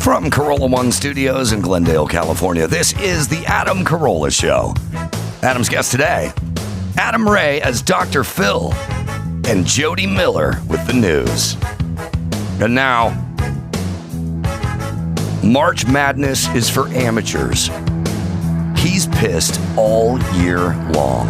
From Carolla One Studios in Glendale, California, this is the Adam Carolla Show. Adam's guest today, Adam Ray as Dr. Phil, and Jodi Miller with the news. And now, March Madness is for amateurs. He's pissed all year long.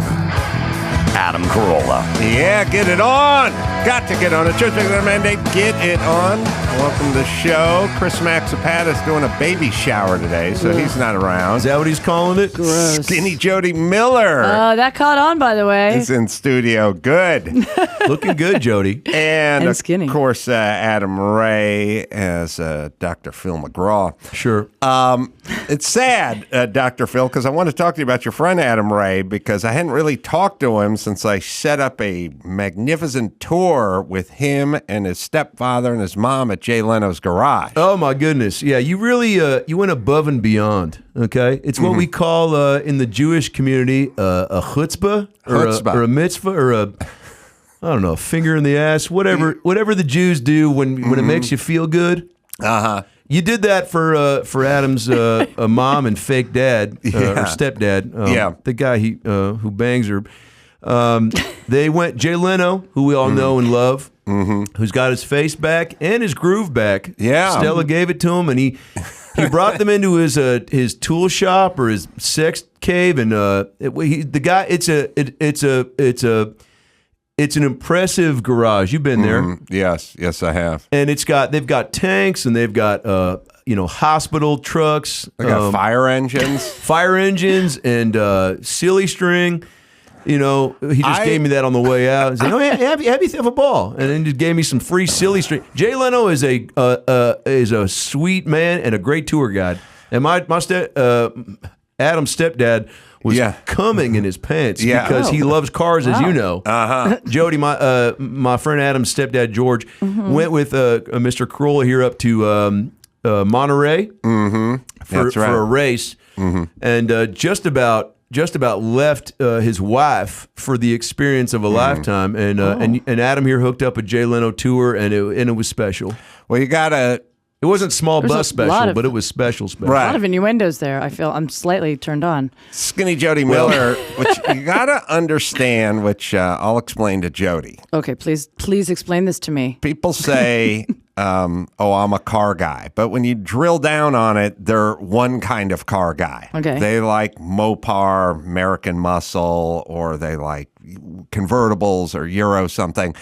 Adam Carolla. Yeah, get it on. Got to get on it. Church Big Mandate, get it on. Welcome to the show. Chris Maxipata's doing a baby shower today, so he's not around. Is that what he's calling it? Gross. Skinny Jodi Miller. That caught on, by the way. Is in studio. Good. Looking good, Jodi. And skinny. Of course, Adam Ray as Dr. Phil McGraw. Sure. It's sad, Dr. Phil, because I want to talk to you about your friend Adam Ray, because I hadn't really talked to him since I set up a magnificent tour with him and his stepfather and his mom at Jay Leno's garage. Oh, my goodness. Yeah, you really you went above and beyond, okay? It's what we call in the Jewish community a chutzpah, or a mitzvah, or a, I don't know, a finger in the ass, whatever the Jews do when it makes you feel good. Uh-huh. You did that for Adam's mom and fake dad, or stepdad, the guy who bangs her. They went, Jay Leno, who we all know and love, who's got his face back and his groove back. Yeah. Stella gave it to him, and he brought them into his tool shop or his sex cave, and it's an impressive garage. You've been there. Yes, I have. And they've got tanks, and they've got hospital trucks. They got fire engines. And silly string. He just gave me that on the way out. He said, "Oh yeah, have you have a ball?" And then just gave me some free silly string. Jay Leno is a sweet man and a great tour guide. And my Adam's stepdad was coming in his pants because he loves cars, as you know. Jodi, my friend Adam's stepdad George went with Mr. Carolla here up to Monterey for a race, and just about left his wife for the experience of a lifetime, and Adam here hooked up a Jay Leno tour, and it was special. Well, you gotta. It wasn't small bus special, but it was special. Right. A lot of innuendos there. I feel I'm slightly turned on. Skinny Jodi Miller, which you gotta understand, which I'll explain to Jodi. Okay, please explain this to me. People say, I'm a car guy. But when you drill down on it, they're one kind of car guy. Okay. They like Mopar, American Muscle, or they like convertibles or Euro something.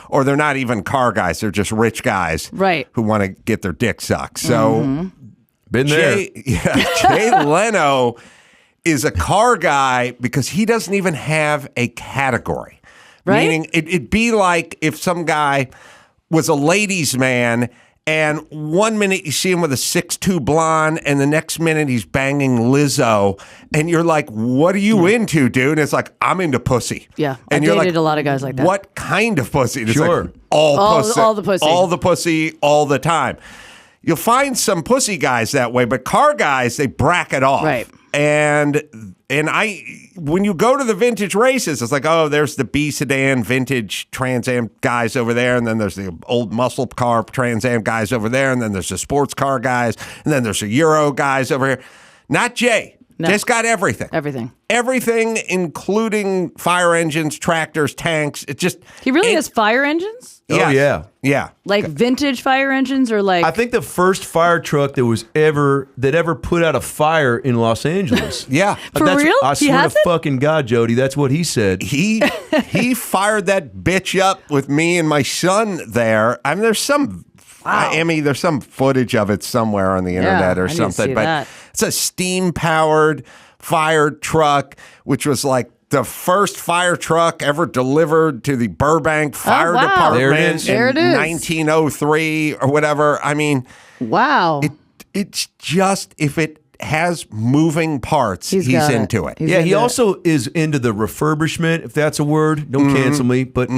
Or they're not even car guys. They're just rich guys who want to get their dick sucked. So been there. Jay Leno is a car guy because he doesn't even have a category. Right? Meaning it'd be like if some guy was a ladies' man, and one minute you see him with a 6'2" blonde, and the next minute he's banging Lizzo, and you're like, what are you into, dude? And it's like, I'm into pussy. Yeah, and I dated a lot of guys like that. What kind of pussy? And it's sure. like, all pussy. All the pussy. All the pussy, all the time. You'll find some pussy guys that way, but car guys, they bracket off. Right. And when you go to the vintage races, it's like, oh, there's the B sedan vintage Trans Am guys over there, and then there's the old muscle car Trans Am guys over there, and then there's the sports car guys, and then there's the Euro guys over here. Not Jay. No. Jay's got everything. Everything, including fire engines, tractors, tanks. He really has fire engines? Oh, yeah. Like vintage fire engines, or like? I think the first fire truck that ever put out a fire in Los Angeles. Yeah. For real? I swear to fucking God, Jodi, that's what he said. He fired that bitch up with me and my son there. I mean, there's some footage of it somewhere on the internet or something. But it's a steam-powered fire truck, which was like the first fire truck ever delivered to the Burbank Fire Department There it in is. 1903 or whatever. I mean, wow. It's just, if it has moving parts, he's into it. He also is into the refurbishment, if that's a word. Don't cancel me, but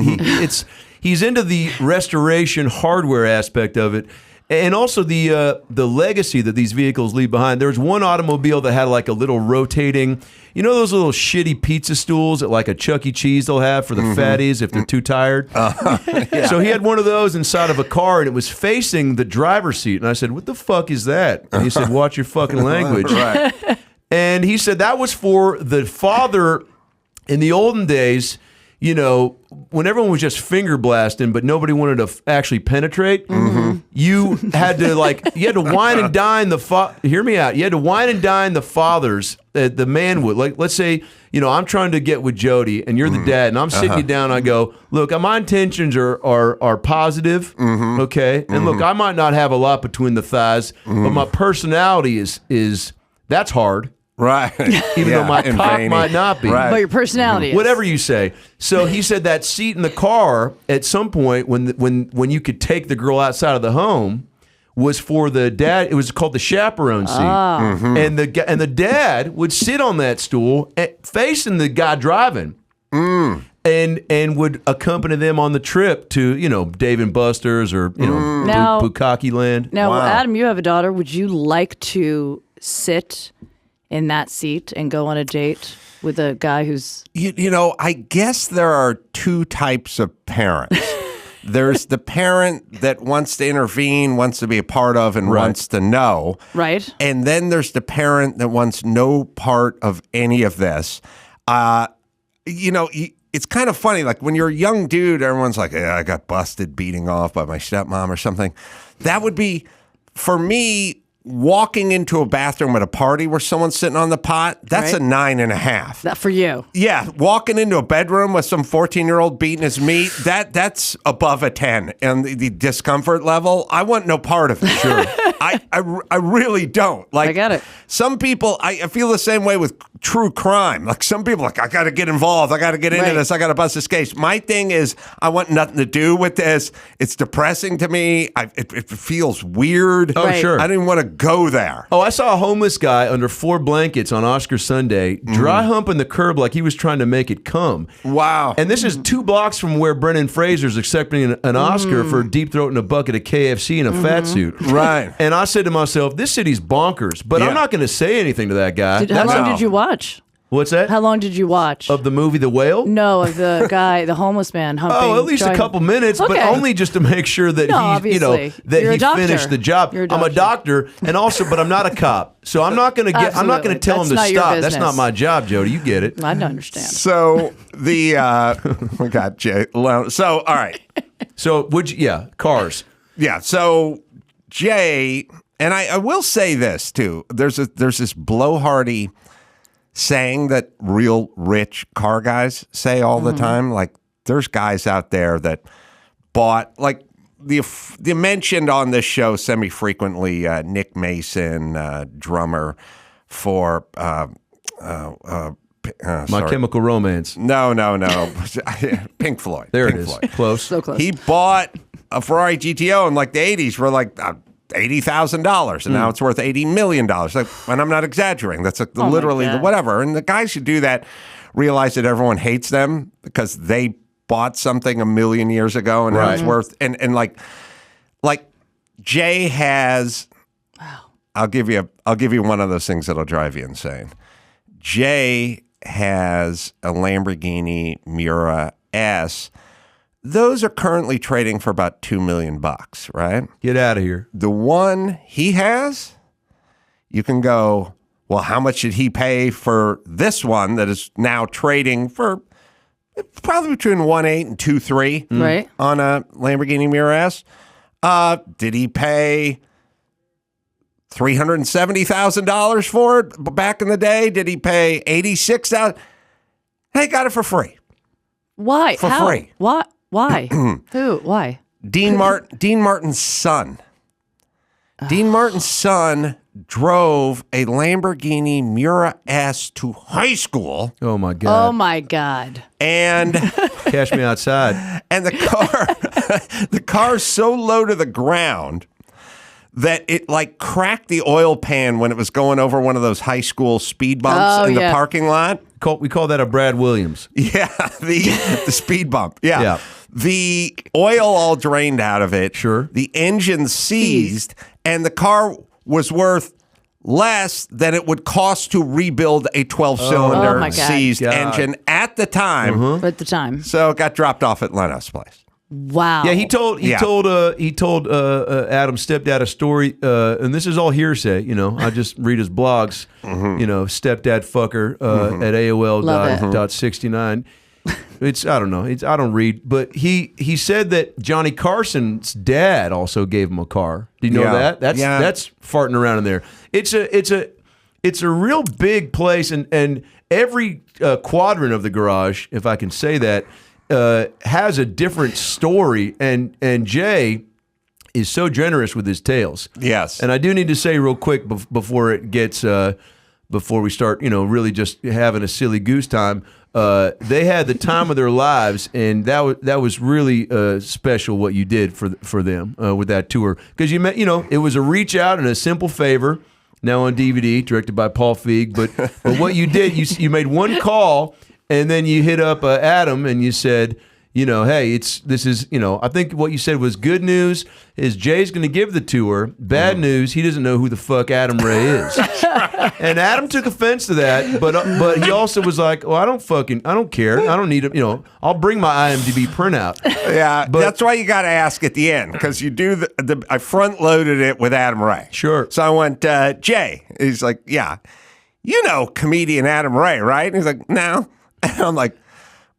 he's into the restoration hardware aspect of it. And also the legacy that these vehicles leave behind. There was one automobile that had like a little rotating, you know, those little shitty pizza stools at like a Chuck E. Cheese they'll have for the fatties if they're too tired. So he had one of those inside of a car, and it was facing the driver's seat. And I said, "What the fuck is that?" And he said, "Watch your fucking language." Right. And he said that was for the father in the olden days. You know, when everyone was just finger blasting, but nobody wanted to actually penetrate, you had to wine and dine hear me out. You had to wine and dine the fathers that the man would. Like, let's say, you know, I'm trying to get with Jodi, and you're the dad, and I'm sitting you down. And I go, look, my intentions are positive, okay, and look, I might not have a lot between the thighs, but my personality is that's hard. Right. Even though my cock might not be. Right. But your personality is. Whatever you say. So he said that seat in the car at some point when you could take the girl outside of the home was for the dad. It was called the chaperone seat. And the dad would sit on that stool facing the guy driving. And would accompany them on the trip to, you know, Dave and Buster's or, you know, Bukkake Land. Now, Adam, you have a daughter. Would you like to sit in that seat and go on a date with a guy who's... You know, I guess there are two types of parents. There's the parent that wants to intervene, wants to be a part of, and wants to know. Right. And then there's the parent that wants no part of any of this. You know, it's kind of funny. Like when you're a young dude, everyone's like, yeah, I got busted beating off by my stepmom or something. That would be, for me... Walking into a bathroom at a party where someone's sitting on the pot, that's a 9.5. That for you. Yeah, walking into a bedroom with some 14-year-old beating his meat, that's above a 10. And the discomfort level, I want no part of it. Sure. I really don't. Like, I get it. Some people, I feel the same way with true crime. Like some people are like, I got to get involved. I got to get into this. I got to bust this case. My thing is, I want nothing to do with this. It's depressing to me. It feels weird. Oh, sure. I didn't want to go there. Oh, I saw a homeless guy under 4 blankets on Oscar Sunday, dry humping the curb like he was trying to make it come. Wow. And this is 2 blocks from where Brendan Fraser's accepting an Oscar for deep throating a bucket of KFC in a fat suit. Right. And I said to myself, this city's bonkers, but I'm not going to say anything to that guy. How long did you watch? What's that? How long did you watch? Of the movie The Whale? No, of the guy, the homeless man humping. Oh, at least a couple minutes, but only just to make sure that he finished the job. I'm a doctor, and also, but I'm not a cop, so I'm not going to tell him to stop. That's not my job, Jodi. You get it. I don't understand. So we got Jay Leno. So all right. So cars. Yeah. So Jay, and I will say this too. There's this blowhardy saying that real rich car guys say all the time. Like there's guys out there that bought, like the mentioned on this show semi-frequently, Nick Mason, drummer for My Chemical Romance. No. Pink Floyd. There Pink it is. Floyd. Close. So close. He bought a Ferrari GTO in like the 80s for like $80,000, and now it's worth $80 million. Like, and I'm not exaggerating. That's literally the whatever. And the guys who do that realize that everyone hates them because they bought something 1,000,000 years ago, and now it's worth and like Jay has. Wow. I'll give you one of those things that'll drive you insane. Jay has a Lamborghini Miura S. Those are currently trading for about $2 million, right? Get out of here. The one he has, you can go, well, how much did he pay for this one that is now trading for probably between 1.8 and 2.3 right on a Lamborghini Miura S? Did he pay $370,000 for it back in the day? Did he pay $86,000? Hey, got it for free. Why? For How? free. What? Why? Who? Why? Dean Martin's son. Dean Martin's son drove a Lamborghini Miura S to high school. Oh my God. Oh my God. And Cash me outside. And the car's so low to the ground that it like cracked the oil pan when it was going over one of those high school speed bumps in the parking lot. We call that a Brad Williams. Yeah, the speed bump. Yeah. The oil all drained out of it. Sure. The engine seized, and the car was worth less than it would cost to rebuild a 12-cylinder seized engine at the time. At the time. So it got dropped off at Leno's place. Wow. Yeah, he told Adam's stepdad a story, and this is all hearsay. I just read his blogs. Stepdad fucker at AOL.69. It's I don't know. I don't read, but he said that Johnny Carson's dad also gave him a car. Do you know that? That's farting around in there. It's a real big place, and every quadrant of the garage, if I can say that, has a different story, and Jay is so generous with his tales. Yes. And I do need to say real quick before it gets before we start, really just having a silly goose time. They had the time of their lives, and that was really special what you did for them with that tour, because it was a reach out and a simple favor. Now on DVD, directed by Paul Feig, but what you did, you made one call. And then you hit up Adam and you said, hey, I think what you said was good news is Jay's going to give the tour. Bad news, he doesn't know who the fuck Adam Ray is. And Adam took offense to that, but he also was like, well, I don't care. I don't need it. I'll bring my IMDb printout. Yeah, but that's why you got to ask at the end, because you do I front loaded it with Adam Ray. Sure. So I went, Jay. He's like, yeah, comedian Adam Ray, right? And he's like, no. And I'm like,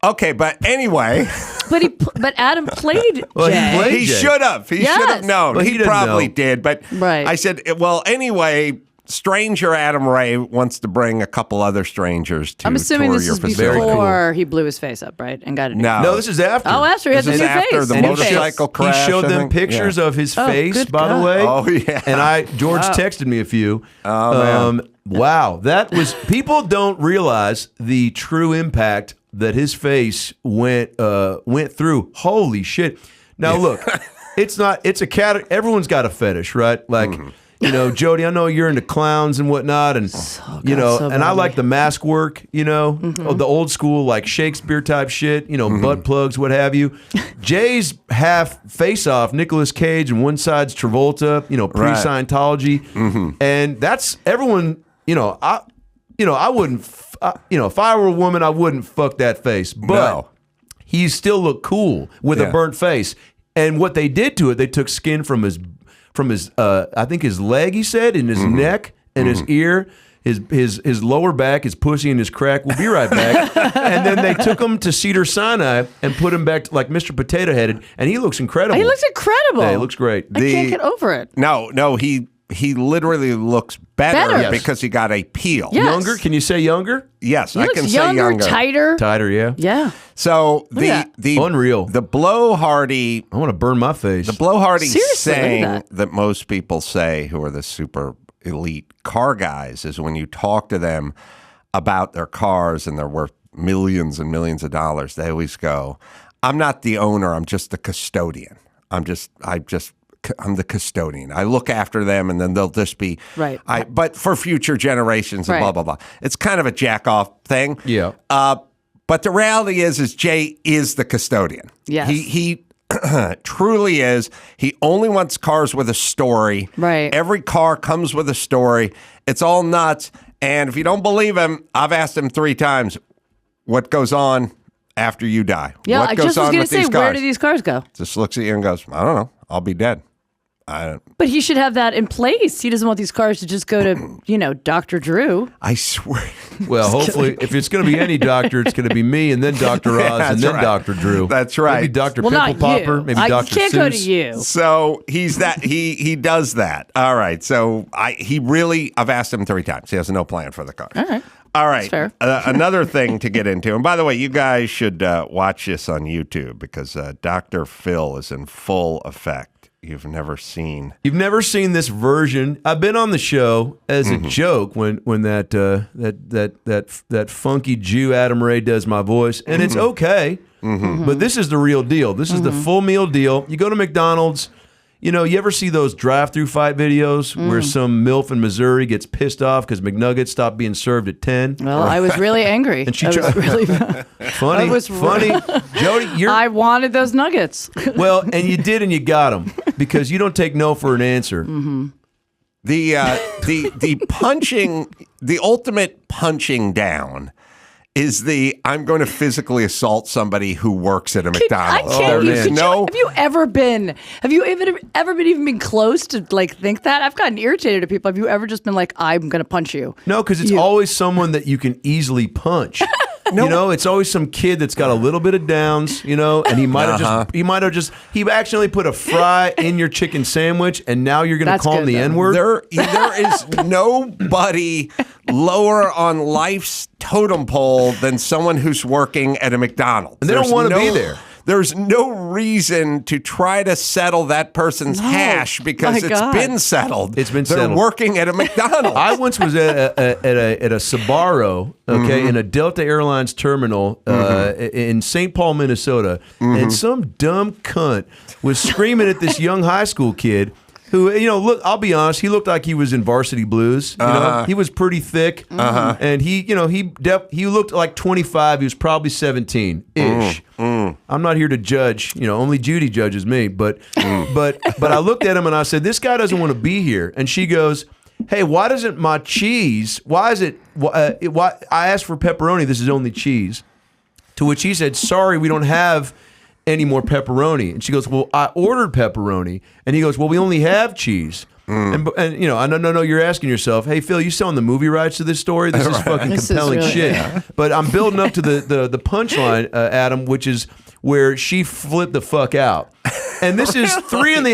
okay, but anyway. But Adam played Jay. He should have. He should have known. Well, he probably did. But right. I said, well, anyway, stranger Adam Ray wants to bring a couple other strangers to I'm assuming tour this your is facility. before he blew his face up, right? And got it. No, this is after. Oh, after he had the new after face. the motorcycle crash. He showed them pictures of his face, by the way. Oh, yeah. And George texted me a few. Oh, man. Wow, that was. People don't realize the true impact that his face went through. Holy shit! Now look, it's a cat. Everyone's got a fetish, right? Like, Jodi, I know you're into clowns and whatnot, and and I like the mask work. The old school like Shakespeare type shit. Butt plugs, what have you. Jay's half Face Off, Nicolas Cage, and one side's Travolta. Pre-Scientology, and that's everyone. I wouldn't. If I were a woman, I wouldn't fuck that face. But he still looked cool with a burnt face. And what they did to it, they took skin from his I think his leg, he said, and his neck and his ear, his lower back, his pussy, and his crack. We'll be right back. And then they took him to Cedar Sinai and put him back to like Mr. Potato Headed, and he looks incredible. He looks incredible. Yeah, he looks great. I can't get over it. No, he literally looks better because he got a peel. Yes. Younger? Can you say younger? Yes, He I looks can say younger. Tighter, yeah. Yeah. So the Unreal. The blowhardy. I want to burn my face. The blowhardy Seriously, saying look at that most people say who are the super elite car guys is when you talk to them about their cars and they're worth millions and millions of dollars, they always go, "I'm not the owner. I'm just the custodian. I'm the custodian. I look after them, and then they'll just be right. But for future generations and blah blah blah." It's kind of a jack off thing. Yeah. But the reality is Jay is the custodian. Yes. He truly is. He only wants cars with a story. Right. Every car comes with a story. It's all nuts. And if you don't believe him, I've asked him 3 times, what goes on after you die? Yeah, what I goes just was on going to with say, these where cars? do these cars go? Just looks at you and goes, I don't know. I'll be dead. But he should have that in place. He doesn't want these cars to just go to, Dr. Drew. I swear. Well, hopefully, if it's going to be any doctor, it's going to be me, and then Dr. Oz, and then Dr. Drew. That's right. Maybe Dr. Well, Pimple not Popper, you. maybe Dr. Can't Seuss. go to you. So he's that. He does that. All right. So I've asked him 3 times. He has no plan for the car. All right. That's fair. Another thing to get into, and by the way, you guys should watch this on YouTube because Dr. Phil is in full effect. You've never seen this version. I've been on the show as a joke when that funky Jew Adam Ray does my voice, and it's okay. But this is the real deal. This is the full meal deal. You go to McDonald's, You know, you ever see those drive-through fight videos where some MILF in Missouri gets pissed off because McNuggets stopped being served at 10? Well, I was really angry. And she I was really funny. Jodi, I wanted those nuggets. Well, and you did, and you got them because you don't take no for an answer. The punching, the ultimate punching down is I'm going to physically assault somebody who works at a McDonald's. Have you ever been even been close to like think that? I've gotten irritated at people. Have you ever just been like, I'm going to punch you? No, because it's always someone that you can easily punch. No. You know, it's always some kid that's got a little bit of downs, you know, and he he accidentally put a fry in your chicken sandwich, and now you're going to call him the N-word? There is nobody lower on life's totem pole than someone who's working at a McDonald's. And they don't want to be there. There's no reason to try to settle that person's hash because been settled. It's been settled. They're working at a McDonald's. I once was at a Sbarro, in a Delta Airlines terminal in St. Paul, Minnesota, and some dumb cunt was screaming at this young high school kid who, you know, look, I'll be honest, he looked like he was in Varsity Blues. You know, he was pretty thick, and he looked like 25. He was probably 17-ish. I'm not here to judge. You know, only Judy judges me. But I looked at him and I said, this guy doesn't want to be here. And she goes, hey, why doesn't my cheese? Why is it? Why I asked for pepperoni. This is only cheese. To which he said, sorry, we don't have any more pepperoni. And she goes, well, I ordered pepperoni. And he goes, well, we only have cheese. And you know, no, you're asking yourself, hey, Phil, you selling the movie rights to this story? This is fucking compelling shit. Yeah. But I'm building up to the punchline, Adam, which is where she flipped the fuck out. And this is 3 p.m.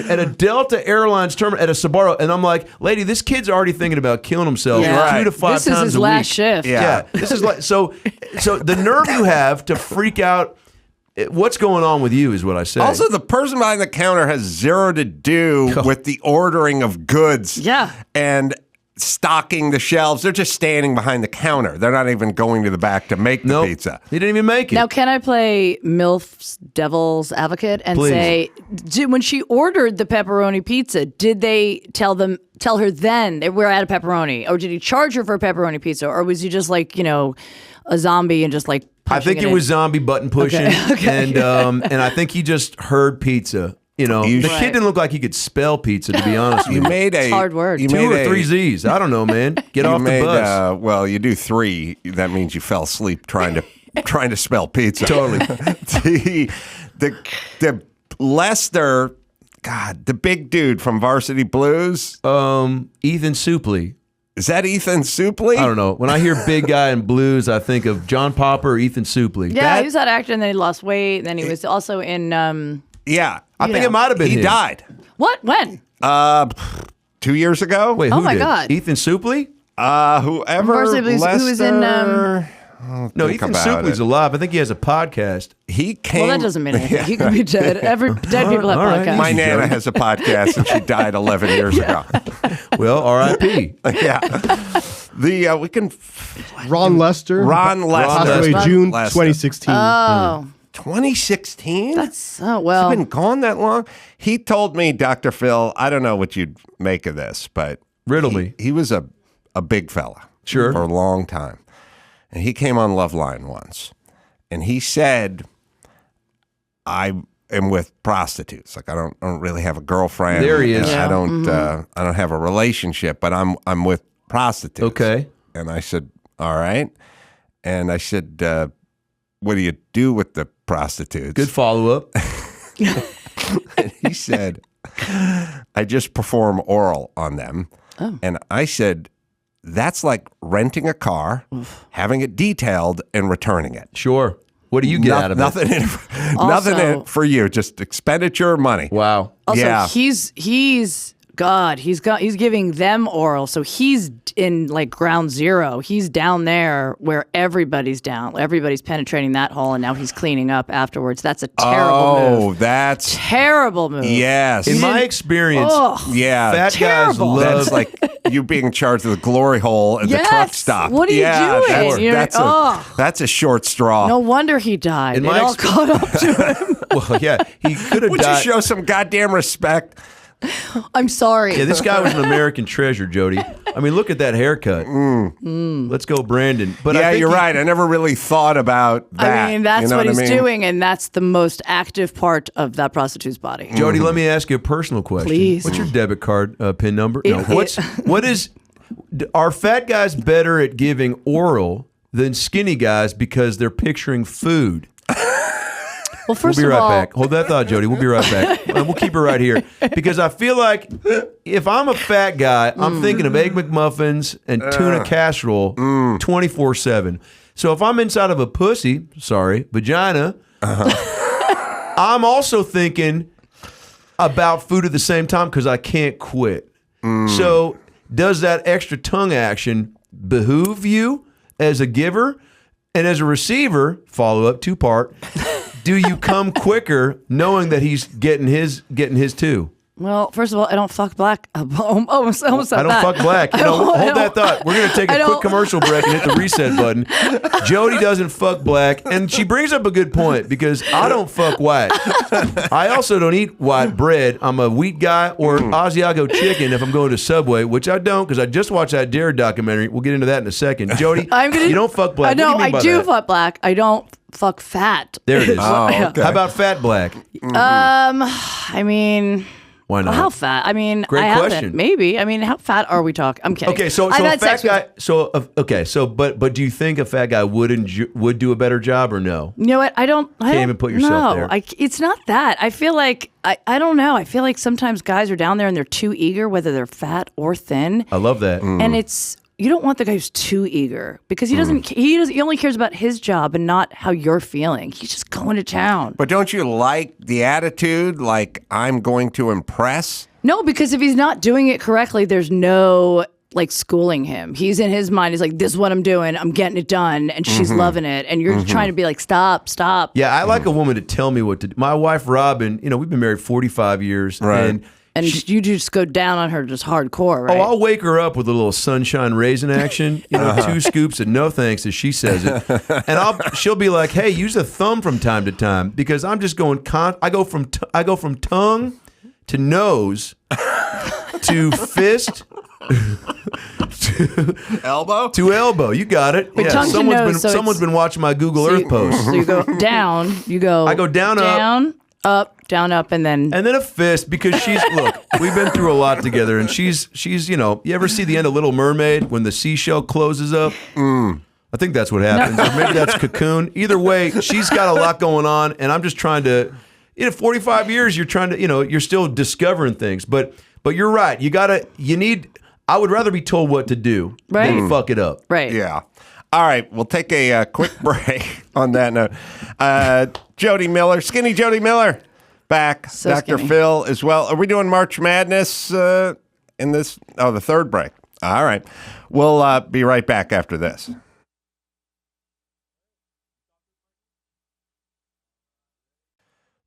at a Delta Airlines terminal at a Sbarro. And I'm like, lady, this kid's already thinking about killing himself 2 to 5 times a week. This is his last shift. Yeah. This is like, so the nerve you have to freak out. What's going on with you is what I say. Also, the person behind the counter has zero to do with the ordering of goods and stocking the shelves. They're just standing behind the counter. They're not even going to the back to make the pizza. He didn't even make it. Now, can I play MILF's devil's advocate and say, when she ordered the pepperoni pizza, did they tell her then that we're out of pepperoni? Or did he charge her for a pepperoni pizza? Or was he just like, you know, a zombie and just like I think it was zombie button pushing, and I think he just heard pizza. You know, the kid didn't look like he could spell pizza. To be honest, with you it's hard word. 2 or 3 Z's. I don't know, man. Get off the bus. Well, you do 3. That means you fell asleep trying to spell pizza. Totally. the Lester, God, the big dude from Varsity Blues, Ethan Suplee. Is that Ethan Suplee? I don't know. When I hear big guy in blues, I think of John Popper or Ethan Suplee. Yeah, he was that actor, and then he lost weight, and then he was also in. Yeah, I think it might have been he him. died. What? When? 2 years ago. Wait, oh who did? God, Ethan Suplee? Whoever. Lester, who was in? No, Ethan Suplee's alive. I think he has a podcast. He came. Well, that doesn't mean anything. He could be dead. Dead people have podcasts. My Nana has a podcast, and she died 11 years ago. Well, R.I.P. Yeah. We can. Ron Lester. Passed away June 2016. Oh. 2016? That's so well. He's been gone that long. He told me, Dr. Phil, I don't know what you'd make of this, but riddle me. He was a big fella. Sure. For a long time. And he came on Loveline once, and he said, I am with prostitutes. Like I don't really have a girlfriend. There he is. I don't have a relationship, but I'm with prostitutes. Okay. And I said, all right. And I said, what do you do with the prostitutes? Good follow-up. And he said, I just perform oral on them. Oh. And I said, that's like renting a car, having it detailed, and returning it. Sure. What do you get out of nothing it? Nothing in it for you. Just expenditure of money. Wow. Also, he's God, he's giving them oral, so he's in like ground zero. He's down there where everybody's down. Everybody's penetrating that hole, and now he's cleaning up afterwards. That's a terrible move. Oh, that's terrible move. Yes. In my experience, fat terrible. guys love. That's like you being charged with the glory hole at the truck stop. What are you doing? That's a short straw. No wonder he died. It all caught up to him. Well, yeah, he could have died. Would you show some goddamn respect? I'm sorry. Yeah, this guy was an American treasure, Jody. I mean, look at that haircut. Let's go, Brandon. But yeah, you're right. I never really thought about that. I mean, that's what he's doing, and that's the most active part of that prostitute's body. Jody, let me ask you a personal question. Please. What's your debit card PIN number? Are fat guys better at giving oral than skinny guys because they're picturing food? Well, first we'll be of right all, back. Hold that thought, Jody. We'll be right back. We'll keep it right here because I feel like if I'm a fat guy, I'm thinking of Egg McMuffins and tuna casserole 24/7. So if I'm inside of a vagina, I'm also thinking about food at the same time because I can't quit. So does that extra tongue action behoove you as a giver and as a receiver? Follow up 2-part. Do you come quicker knowing that he's getting his too? Well, first of all, I don't fuck black. Almost I don't fuck black. Hold that thought. We're going to take a quick commercial break and hit the reset button. Jody doesn't fuck black, and she brings up a good point because I don't fuck white. I also don't eat white bread. I'm a wheat guy or Asiago chicken if I'm going to Subway, which I don't because I just watched that Dare documentary. We'll get into that in a second. Jody, you don't fuck black. No, I do fuck black. I don't fuck fat. There it is. Okay. How about fat black? I mean... Why not? How fat? I mean, Great I question. haven't. Maybe. I mean, how fat are we talking? I'm kidding. Okay, so a fat guy. But do you think a fat guy would do a better job or no? You know what? I can't even put yourself there. It's not that. I feel like I don't know. I feel like sometimes guys are down there and they're too eager, whether they're fat or thin. I love that. And it's. You don't want the guy who's too eager because he doesn't. He only cares about his job and not how you're feeling. He's just going to town. But don't you like the attitude? Like I'm going to impress? No, because if he's not doing it correctly, there's no like schooling him. He's in his mind. He's like, "This is what I'm doing. I'm getting it done," and she's loving it. And you're trying to be like, "Stop, stop." Yeah, I like a woman to tell me what to do. My wife Robin, we've been married 45 years, right. And you just go down on her just hardcore, right? Oh, I'll wake her up with a little sunshine raisin action, 2 scoops and no thanks as she says it. And she'll be like, "Hey, use a thumb from time to time," because I'm just going I go from tongue to nose to fist to elbow. You got it. But yeah, someone's been watching my Google Earth post. So you go down, I go down, up, and then a fist because we've been through a lot together, and she's you ever see the end of Little Mermaid when the seashell closes up? I think that's what happens. Or maybe that's Cocoon. Either way, she's got a lot going on, and I'm just trying to. 45 years, you're trying to, you're still discovering things, but you're right. I would rather be told what to do than fuck it up. Right. Yeah. All right, we'll take a quick break on that note. Jodi Miller, skinny Jodi Miller, back. So Dr. skinny. Phil as well. Are we doing March Madness in this? Oh, the third break. All right. We'll be right back after this.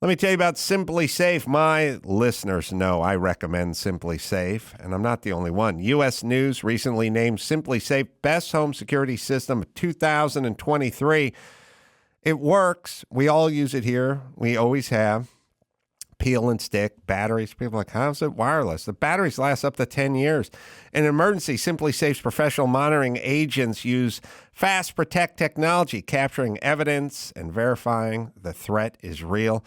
Let me tell you about Simply Safe. My listeners know I recommend Simply Safe, and I'm not the only one. U.S. News recently named Simply Safe Best Home Security System of 2023. It works. We all use it here. We always have. Peel and stick, batteries. People are like, how's it wireless? The batteries last up to 10 years. In an emergency, Simply Safe's professional monitoring agents use Fast Protect technology, capturing evidence and verifying the threat is real.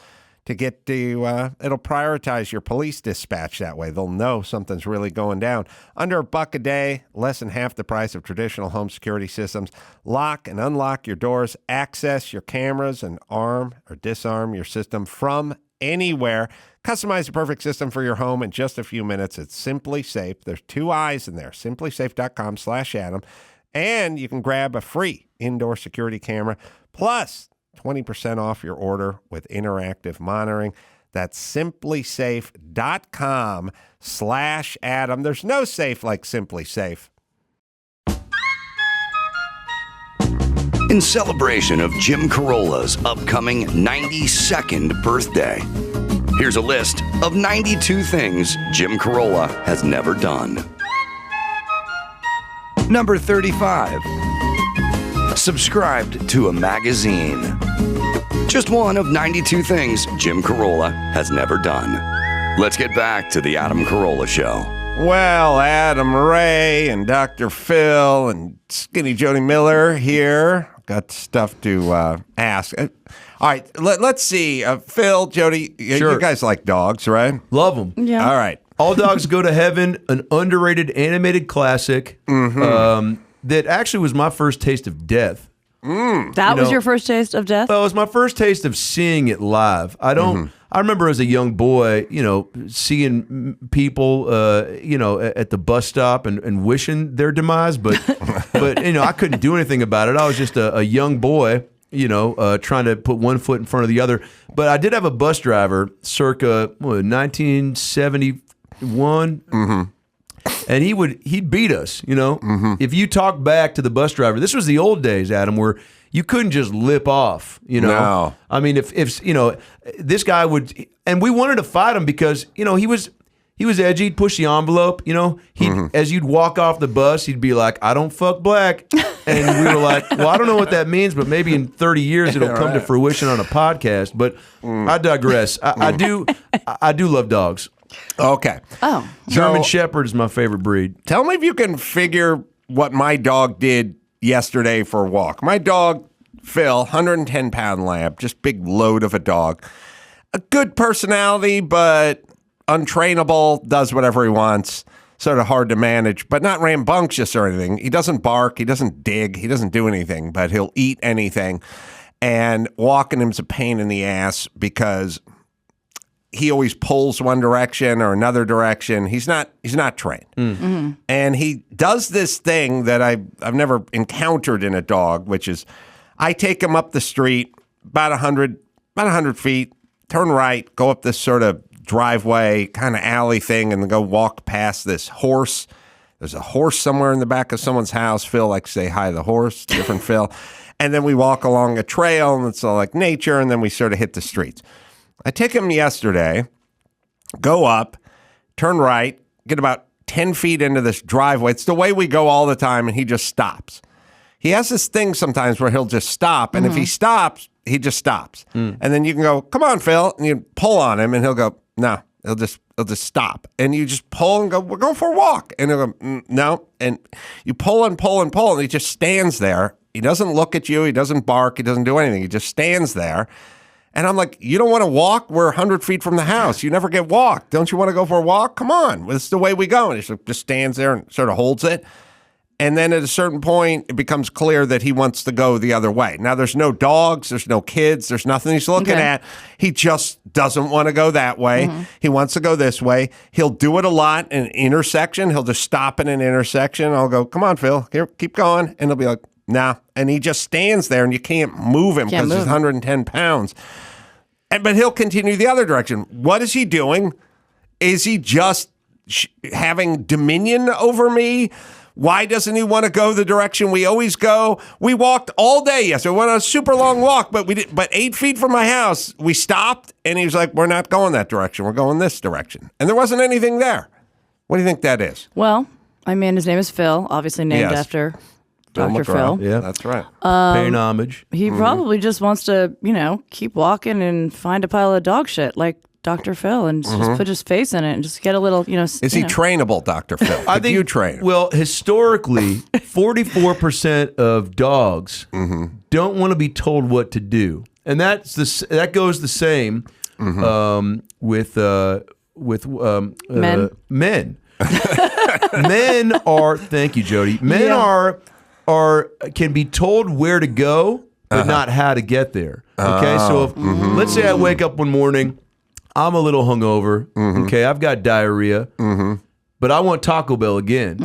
It'll prioritize your police dispatch that way. They'll know something's really going down. Under $1 a day, less than half the price of traditional home security systems. Lock and unlock your doors, access your cameras, and arm or disarm your system from anywhere. Customize the perfect system for your home in just a few minutes. It's Simply Safe. There's 2 eyes in there. SimplySafe.com/Adam. And you can grab a free indoor security camera. Plus 20% off your order with interactive monitoring. That's simplysafe.com/Adam. There's no safe like Simply Safe. In celebration of Jim Carolla's upcoming 92nd birthday, here's a list of 92 things Jim Carolla has never done. Number 35. Subscribed to a magazine. Just one of 92 things Jim Carolla has never done. Let's get back to the Adam Carolla Show. Well, Adam Ray and Dr. Phil and Skinny Jodi Miller here. Got stuff to ask. All right, let's see. Phil, Jodi, sure. You guys like dogs, right? Love them. Yeah. All right. All Dogs Go to Heaven, an underrated animated classic that actually was my first taste of death. That was your first taste of death? Well, it was my first taste of seeing it live. I remember as a young boy, seeing people, at the bus stop and wishing their demise, but I couldn't do anything about it. I was just a young boy, trying to put one foot in front of the other. But I did have a bus driver circa 1971. And he'd beat us, If you talk back to the bus driver, this was the old days, Adam, where you couldn't just lip off, No. I mean, if this guy would, and we wanted to fight him because he was edgy, he'd push the envelope, as you'd walk off the bus, he'd be like, "I don't fuck black," and we were like, "Well, I don't know what that means, but maybe in 30 years it'll come to fruition on a podcast." But I digress. I do love dogs. Okay. Oh. German Shepherd is my favorite breed. Tell me if you can figure what my dog did yesterday for a walk. My dog, Phil, 110-pound lab, just big load of a dog. A good personality, but untrainable, does whatever he wants. Sort of hard to manage, but not rambunctious or anything. He doesn't bark. He doesn't dig. He doesn't do anything, but he'll eat anything. And walking him's a pain in the ass because he always pulls one direction or another direction. He's not trained. Mm-hmm. And he does this thing that I've never encountered in a dog, which is I take him up the street about 100 feet, turn right, go up this sort of driveway, kind of alley thing, and then go walk past this horse. There's a horse somewhere in the back of someone's house. Phil likes to say hi to the horse, different Phil. And then we walk along a trail, and it's all like nature, and then we sort of hit the streets. I take him yesterday, go up, turn right, get about 10 feet into this driveway. It's the way we go all the time, and he just stops. He has this thing sometimes where he'll just stop, and if he stops, he just stops. And then you can go, "Come on, Phil," and you pull on him, and he'll go, "No." He'll just stop. And you just pull and go, "We're going for a walk." And he'll go, "No." And you pull and pull and pull, and he just stands there. He doesn't look at you. He doesn't bark. He doesn't do anything. He just stands there. And I'm like, "You don't want to walk? We're 100 feet from the house. You never get walked. Don't you want to go for a walk? Come on. This is the way we go." And he just stands there and sort of holds it. And then at a certain point, it becomes clear that he wants to go the other way. Now, there's no dogs. There's no kids. There's nothing he's looking at. He just doesn't want to go that way. He wants to go this way. He'll do it a lot in an intersection. He'll just stop in an intersection. I'll go, "Come on, Phil. Here, keep going." And he'll be like, "Nah." And he just stands there, and you can't move him because he's 110 pounds. But he'll continue the other direction. What is he doing? Is he just having dominion over me? Why doesn't he want to go the direction we always go? We walked all day yesterday. We went on a super long walk, but 8 feet from my house, we stopped, and he was like, "We're not going that direction. We're going this direction." And there wasn't anything there. What do you think that is? Well, I mean, his name is Phil, obviously named after Dr. Phil. Yeah, that's right. Paying homage. He probably just wants to, keep walking and find a pile of dog shit like Dr. Phil and just put his face in it and just get a little, Is he trainable, Dr. Phil? I think you train him? Well, historically, 44% of dogs don't want to be told what to do. And that goes the same with men. Men. Men are, thank you, Jodi. Men can be told where to go, but not how to get there. Okay, so if, let's say I wake up one morning, I'm a little hungover. Okay, I've got diarrhea, but I want Taco Bell again.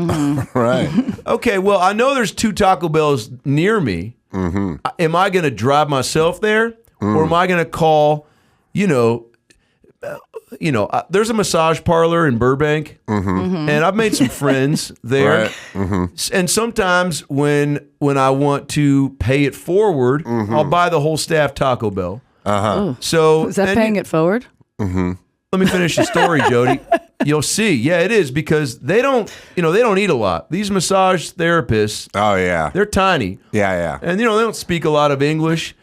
Right. Okay, well, I know there's 2 Taco Bells near me. Am I going to drive myself there, or am I going to call, there's a massage parlor in Burbank, and I've made some friends there. Right. And sometimes when I want to pay it forward, I'll buy the whole staff Taco Bell. So is that paying it forward? Let me finish the story, Jody. You'll see. Yeah, it is, because they don't eat a lot. These massage therapists. Oh yeah, they're tiny. Yeah. And they don't speak a lot of English.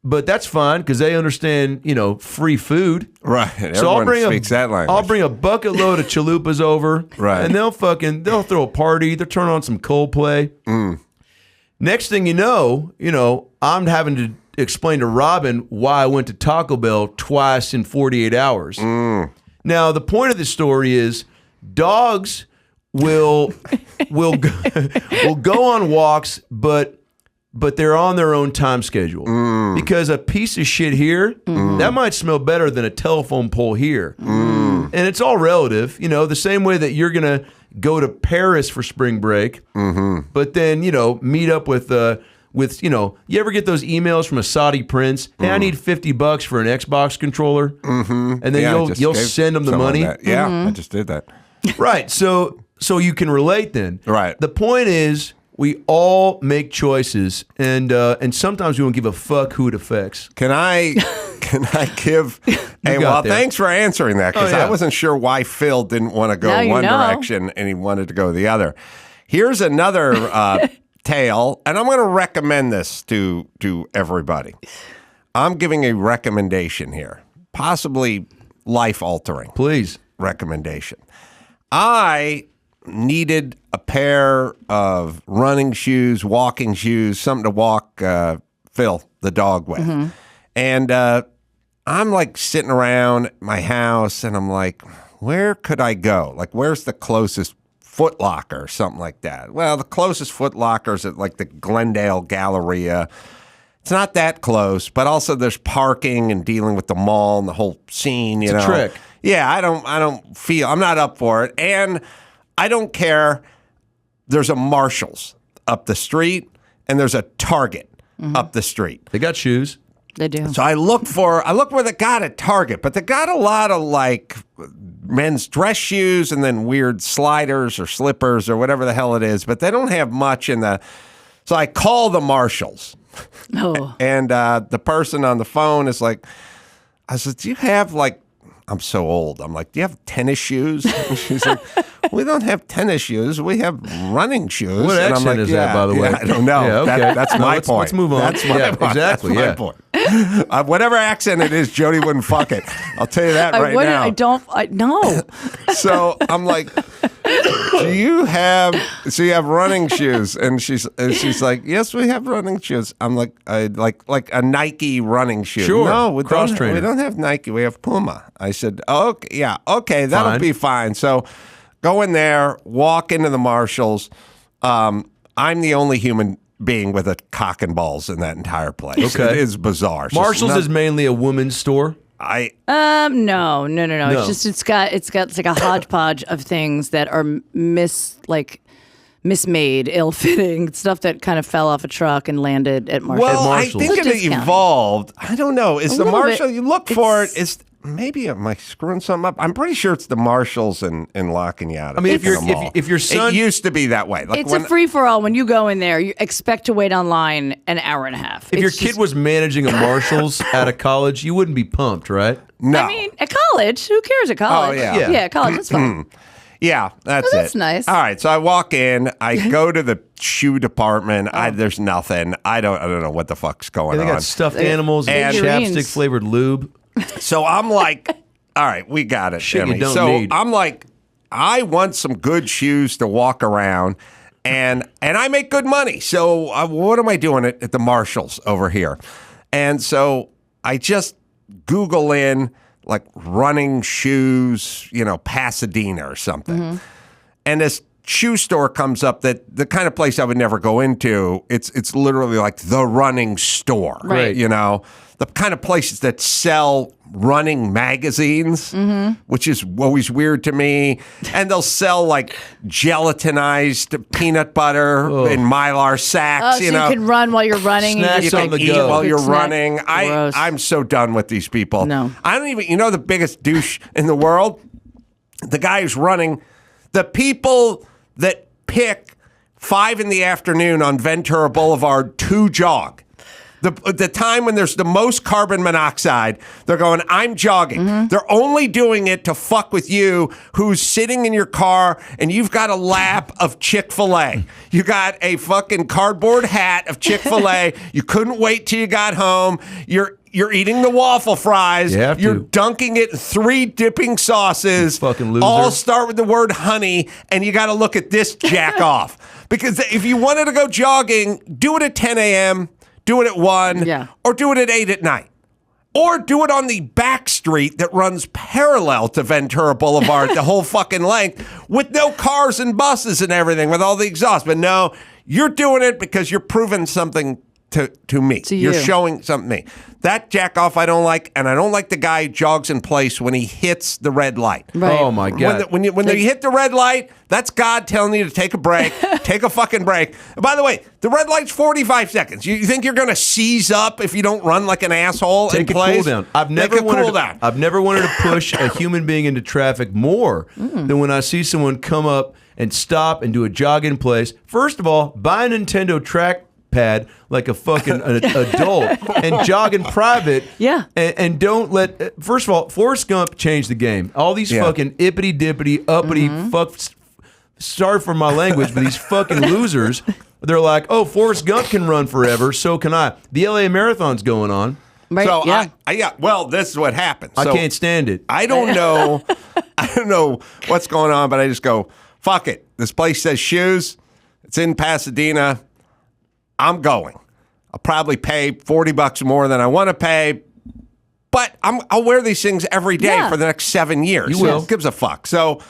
But that's fine because they understand, free food. Right. So Everyone speaks that language. I'll bring a bucket load of chalupas over. Right. And they'll throw a party. They'll turn on some Coldplay. Next thing you know, I'm having to explain to Robin why I went to Taco Bell twice in 48 hours. Now, the point of the story is dogs will go on walks, but they're on their own time schedule. Because a piece of shit here, that might smell better than a telephone pole here. And it's all relative, the same way that you're going to go to Paris for spring break, but then, meet up with you ever get those emails from a Saudi prince? Hey, I need $50 for an Xbox controller. And then you'll send them the money. Yeah, I just did that. Right. So you can relate then. Right. The point is, we all make choices, and sometimes we don't give a fuck who it affects. Can I give? Hey, well, thanks for answering that, because I wasn't sure why Phil didn't want to go one direction and he wanted to go the other. Here's another tale, and I'm going to recommend this to everybody. I'm giving a recommendation here, possibly life-altering. Please, recommendation. I needed a pair of running shoes, walking shoes, something to walk Phil, the dog, with. And I'm like sitting around my house and I'm like, where could I go? Like, where's the closest Foot Locker or something like that? Well, the closest Foot Locker is at like the Glendale Galleria. It's not that close, but also there's parking and dealing with the mall and the whole scene, it's a trick. Yeah, I'm not up for it. And I don't care. There's a Marshall's up the street, and there's a Target up the street. They got shoes. They do. So I look where they got at Target, but they got a lot of like men's dress shoes and then weird sliders or slippers or whatever the hell it is, but they don't have much in the. So I call the Marshalls. And the person on the phone is like, I said, do you have like, I'm so old. I'm like, do you have tennis shoes? And she's like, we don't have tennis shoes. We have running shoes. What accent is that, by the way? I don't know. Yeah, okay. That's my point. Let's move on. That's my point. Exactly. That's my point. Whatever accent it is, Jody wouldn't fuck it. I'll tell you that right now. No. So I'm like, so you have running shoes? And she's like, yes, we have running shoes. I'm like, like a Nike running shoe. Sure. No, we Cross-trainer. don't have Nike. We have Puma. I said, okay, yeah, okay, that'll be fine. So go in there, walk into the Marshalls. I'm the only human being with a cock and balls in that entire place. Okay. It is bizarre. Marshalls is mainly a women's store. No. It's got like a hodgepodge of things that are mismade, ill-fitting stuff that kind of fell off a truck and landed at Marshalls. Well, I think it evolved. I don't know. Is the Marshall? You look for it. Is maybe am I screwing something up? I'm pretty sure it's the Marshalls in La Cunada. I mean, if your son, it used to be that way. Like it's a free-for-all. When you go in there, you expect to wait online an hour and a half. If your kid was managing a Marshalls out of college, you wouldn't be pumped, right? No. I mean, at college, who cares at college? Oh, yeah. Yeah, college, that's fine. Yeah, that's it. That's nice. All right, so I walk in, I go to the shoe department. There's nothing. I don't know what the fuck's going on. They got stuffed animals and chapstick flavored lube. So I'm like, all right, we got it, shit Jimmy. You don't need. I'm like, I want some good shoes to walk around, and I make good money. So what am I doing at the Marshalls over here? And so I just Google in like running shoes, Pasadena or something. And this shoe store comes up that the kind of place I would never go into. It's literally like the running store, right? You know, the kind of places that sell running magazines, which is always weird to me. And they'll sell like gelatinized peanut butter in Mylar sacks. So you can run while you're running. Snacks You on can the eat go. while you're Snack. running. Gross. I'm so done with these people. No. I don't even, the biggest douche in the world? The guy who's running, the people that pick 5 PM on Ventura Boulevard to jog. The time when there's the most carbon monoxide, they're going, I'm jogging. They're only doing it to fuck with you who's sitting in your car and you've got a lap of Chick-fil-A. You got a fucking cardboard hat of Chick-fil-A. You couldn't wait till you got home. You're eating the waffle fries. You're dunking it in 3 dipping sauces. You fucking loser. All start with the word honey, and you got to look at this jack off. Because if you wanted to go jogging, do it at 10 a.m., do it at 1, or do it at 8 at night. Or do it on the back street that runs parallel to Ventura Boulevard the whole fucking length with no cars and buses and everything, with all the exhaust. But no, you're doing it because you're proving something to me. You're showing something to me. That jack off I don't like, and I don't like the guy who jogs in place when he hits the red light. Right. Oh my God. When you hit the red light, that's God telling you to take a break. Take a fucking break. And by the way, the red light's 45 seconds. You think you're going to seize up if you don't run like an asshole in place? Take a cool down. I've never wanted to push a human being into traffic more than when I see someone come up and stop and do a jog in place. First of all, buy a Nintendo trackpad like a fucking adult and jog in private. And don't let. First of all, Forrest Gump changed the game. All these fucking ippity dippity uppity fuck. Sorry for my language, but these fucking losers. They're like, oh, Forrest Gump can run forever, so can I. The LA Marathon's going on. Right. So well, this is what happens. I can't stand it. I don't know. I don't know what's going on, but I just go, fuck it. This place says shoes. It's in Pasadena. I'm going. I'll probably pay $40 more than I want to pay, but I'll wear these things every day for the next 7 years. You will. Who gives a fuck? So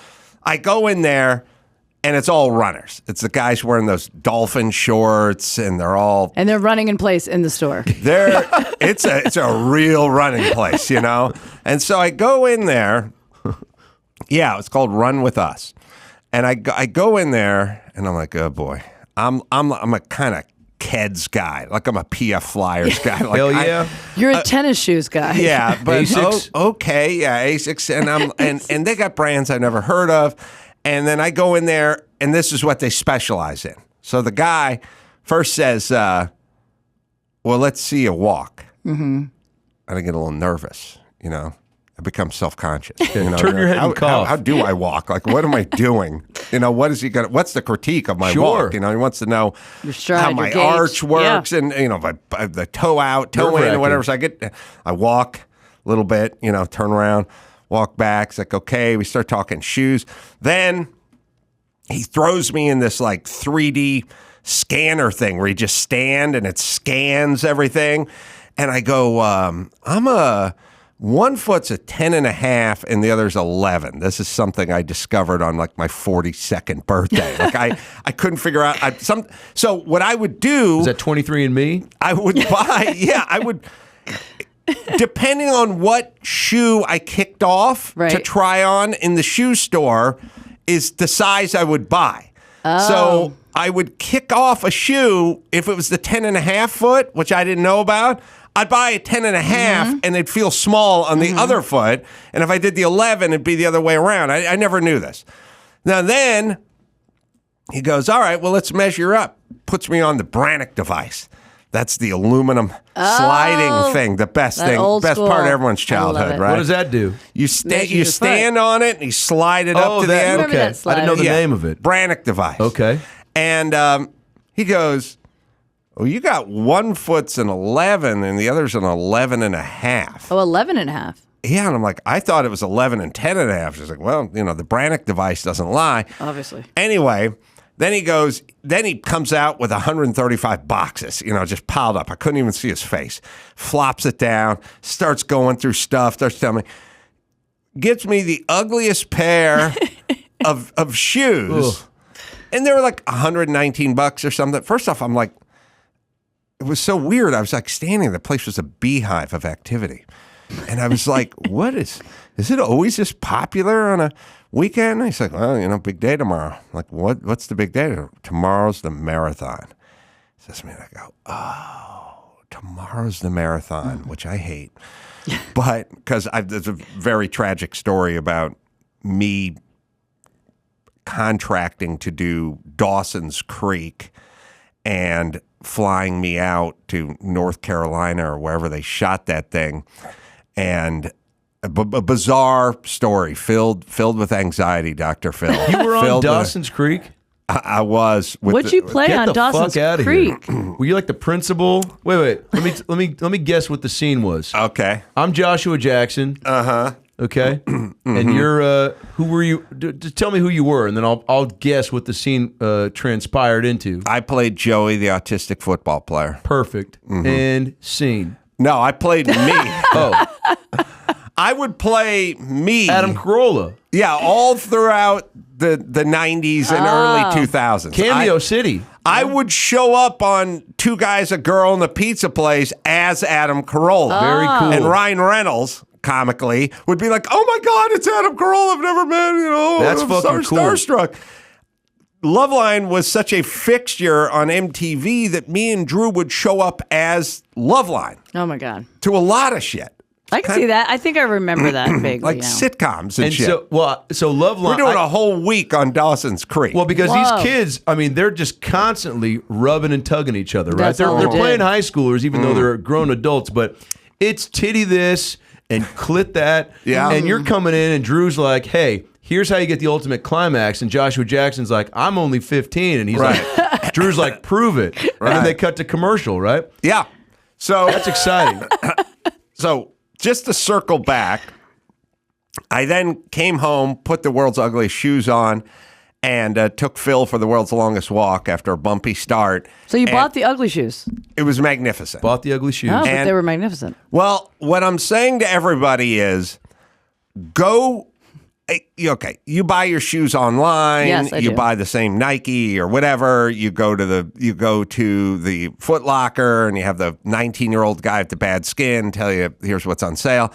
I go in there, and it's all runners. It's the guys wearing those dolphin shorts, and they're running in place in the store. It's a real running place, And so I go in there. Yeah, it's called Run With Us, and I go in there, and I'm like, oh boy, I'm a kind of Keds guy, like I'm a PF Flyers guy. Like Hell yeah, you're a tennis shoes guy. Yeah, but Asics. Okay, yeah, Asics, and they got brands I never heard of. And then I go in there, and this is what they specialize in. So the guy first says, well, let's see you walk. And I get a little nervous, I become self-conscious. Turn your head and cough. How do I walk? Like, what am I doing? What's the critique of my walk? He wants to know your stride, how my arch works and, the toe out, toe in, or whatever. So I walk a little bit, turn around, walk back. It's like, okay, we start talking shoes. Then he throws me in this like 3D scanner thing where you just stand and it scans everything. And I go, one foot's a 10.5 and the other's 11. This is something I discovered on like my 42nd birthday. Like I couldn't figure out so what I would do. Is that 23andMe? I would buy, depending on what shoe I kicked off to try on in the shoe store is the size I would buy. So I would kick off a shoe if it was the 10.5 foot, which I didn't know about. I'd buy a 10.5 and it'd feel small on the other foot. And if I did the 11, it'd be the other way around. I never knew this. Now then, he goes, all right, well, let's measure up. Puts me on the Brannick device. That's the aluminum sliding thing, the best thing, best part of everyone's childhood, right? What does that do? You stand on it and you slide it up to the end. Okay, I didn't know the name of it. Brannick device. Okay. And he goes, oh, you got one foot's an 11 and the other's an 11.5. Oh, 11.5. Yeah, and I'm like, I thought it was 11 and 10.5. She's like, well, the Brannick device doesn't lie. Obviously. Anyway, then he comes out with 135 boxes, just piled up. I couldn't even see his face. Flops it down, starts going through stuff, starts telling me, gives me the ugliest pair of shoes. And they were like $119 or something. First off, I'm like, it was so weird. I was like standing there. The place was a beehive of activity. And I was like, is it always this popular on a weekend? And he's like, well, big day tomorrow. I'm like, what's the big day? Tomorrow's the marathon. He says to me, and I go, oh, tomorrow's the marathon, which I hate. But because there's a very tragic story about me contracting to do Dawson's Creek and flying me out to North Carolina or wherever they shot that thing. And a bizarre story filled with anxiety, Dr. Phil. You were on Dawson's Creek? I was. What'd you play on Dawson's Creek? Were you like the principal? Wait. Let me guess what the scene was. Okay. I'm Joshua Jackson. Okay. And you're who were you? Just tell me who you were, and then I'll guess what the scene transpired into. I played Joey, the autistic football player. Perfect. And scene. No, I played me. Oh. I would play me. Adam Carolla. Yeah, all throughout the 90s and early 2000s. Cameo City. I would show up on Two Guys, a Girl, and the Pizza Place as Adam Carolla. Very cool. And Ryan Reynolds, comically, would be like, oh my God, it's Adam Carolla. I've never met, That's I'm fucking so cool. starstruck. Loveline was such a fixture on MTV that me and Drew would show up as Loveline. Oh my God. To a lot of shit. I can see that. I think I remember that vaguely. Like sitcoms and shit. So Loveline. We're doing a whole week on Dawson's Creek. Well, because these kids, they're just constantly rubbing and tugging each other, right? That's all They're they playing did. high schoolers, even though they're grown adults, but it's titty this and clit that. Yeah. And you're coming in and Drew's like, hey, here's how you get the ultimate climax. And Joshua Jackson's like, I'm only 15. And he's like, Drew's like, prove it. Right. And then they cut to commercial, right? Yeah. So that's exciting. So just to circle back, I then came home, put the world's ugliest shoes on, and took Phil for the world's longest walk after a bumpy start. So you bought the ugly shoes? It was magnificent. Bought the ugly shoes. Oh, but they were magnificent. Well, what I'm saying to everybody is go... Okay, you buy your shoes online. Yes, I you do. buy the same Nike or whatever. You go to the Foot Locker and you have the 19-year-old guy with the bad skin tell you here's what's on sale.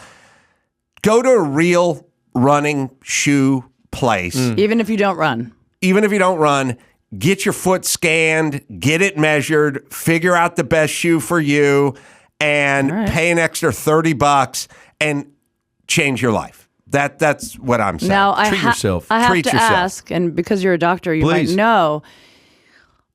Go to a real running shoe place. Even if you don't run. Even if you don't run, get your foot scanned, get it measured, figure out the best shoe for you, and pay an extra $30 and change your life. That's what I'm saying. Now, Treat yourself. I have Treat to yourself. ask, and because you're a doctor, you Please. might know.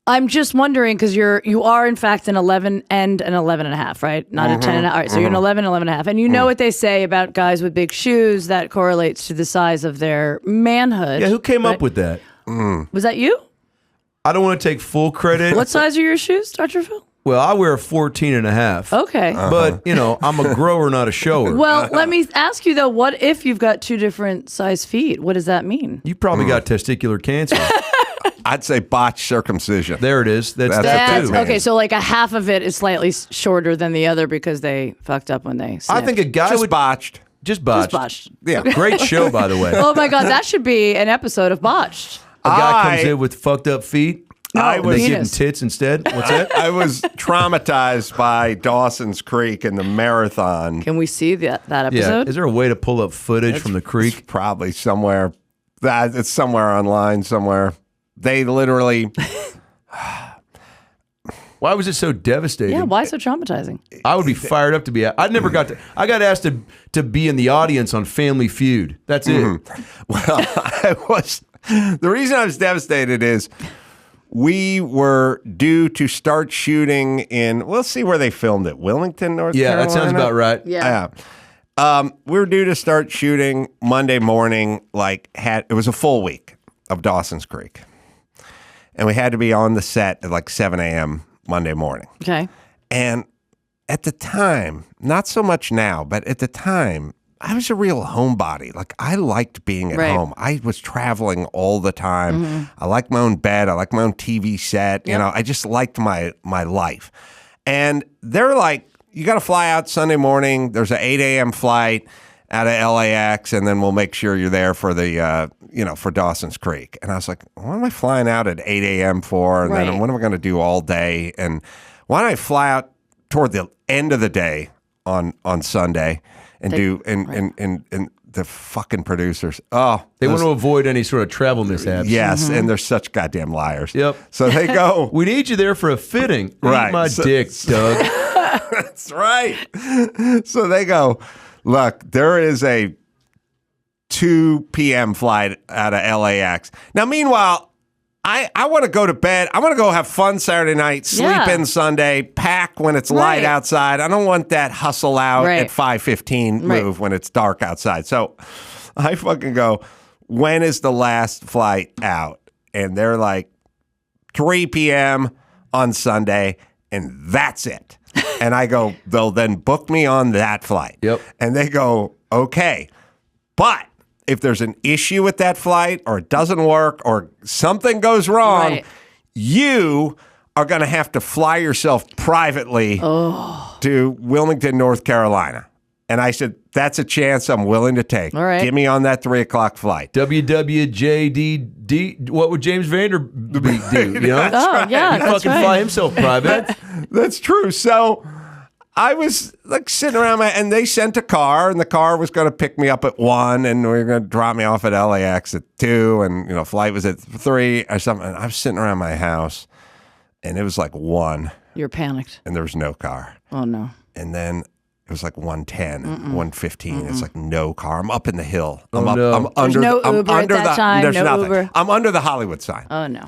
I'm just wondering, because you are, in fact, an 11 and an 11 and a half, right? Not a 10 and a half. All right, so you're an 11 and a half. And you know what they say about guys with big shoes, that correlates to the size of their manhood. Yeah, who came up with that? Was that you? I don't want to take full credit. What size are your shoes, Dr. Phil? Well, I wear a 14 and a half. Okay. But, I'm a grower, not a shower. Well, let me ask you, though, what if you've got two different size feet? What does that mean? You probably got testicular cancer. I'd say botched circumcision. There it is. That's That's too. okay, so like a half of it is slightly shorter than the other because they fucked up when they sniffed. I think a guy Just would botched. just botched. Just botched. Yeah. Great show, by the way. Oh my God, that should be an episode of Botched. A guy I- comes in with fucked up feet. I And was they give him penis. tits instead. What's that? I was traumatized by Dawson's Creek and the marathon. Can we see that Yeah. episode? Is there a way to pull up footage from the creek? It's probably somewhere. It's somewhere online somewhere. They literally. Why was it so devastating? Yeah, why so traumatizing? I would be fired up to be. I never got to. I got asked to be in the audience on Family Feud. That's it. Well, I was. The reason I was devastated is we were due to start shooting in. We'll see where they filmed it. Wilmington, North Yeah, Carolina. that sounds about right. Yeah. We were due to start shooting Monday morning. It was a full week of Dawson's Creek, and we had to be on the set at like 7 a.m. Monday morning. Okay. And at the time, not so much now, but at the time, I was a real homebody. Like, I liked being at Right. home. I was traveling all the time. I liked my own bed. I liked my own TV set. You know, I just liked my life. And they're like, you got to fly out Sunday morning. There's an 8 a.m. flight. out of LAX, and then we'll make sure you're there for the, for Dawson's Creek. And I was like, what am I flying out at 8 a.m. for? And then what am I going to do all day? And why don't I fly out toward the end of the day on Sunday and and the fucking producers. They want to avoid any sort of travel mishaps. Yes, and they're such goddamn liars. Yep. So they go, we need you there for a fitting. Right. Eat my dick, Doug. That's right. So they go, look, there is a 2 p.m. flight out of LAX. Now, meanwhile, I want to go to bed. I want to go have fun Saturday night, sleep in Sunday, pack when it's light outside. I don't want that hustle out at 5:15 move when it's dark outside. So I fucking go, when is the last flight out? And they're like, 3 p.m. on Sunday, and that's it. And I go, they'll then book me on that flight. Yep. And they go, okay, but if there's an issue with that flight or it doesn't work or something goes wrong, you are going to have to fly yourself privately to Wilmington, North Carolina. And I said, that's a chance I'm willing to take. All right. Get me on that 3 o'clock flight. WWJDD. What would James Vanderbeek do? You know? Yeah, He'd fucking fly himself private. That's true. So I was like sitting around and they sent a car, and the car was going to pick me up at 1, and we were going to drop me off at LAX at 2, and flight was at 3 or something. And I was sitting around my house, and it was like 1. You're panicked. And there was no car. Oh no. And then it was like 1:10, 1:15. It's like no car. I'm up in the hill. I'm There's no Uber at that time. There's no nothing. Uber. I'm under the Hollywood sign. Oh no.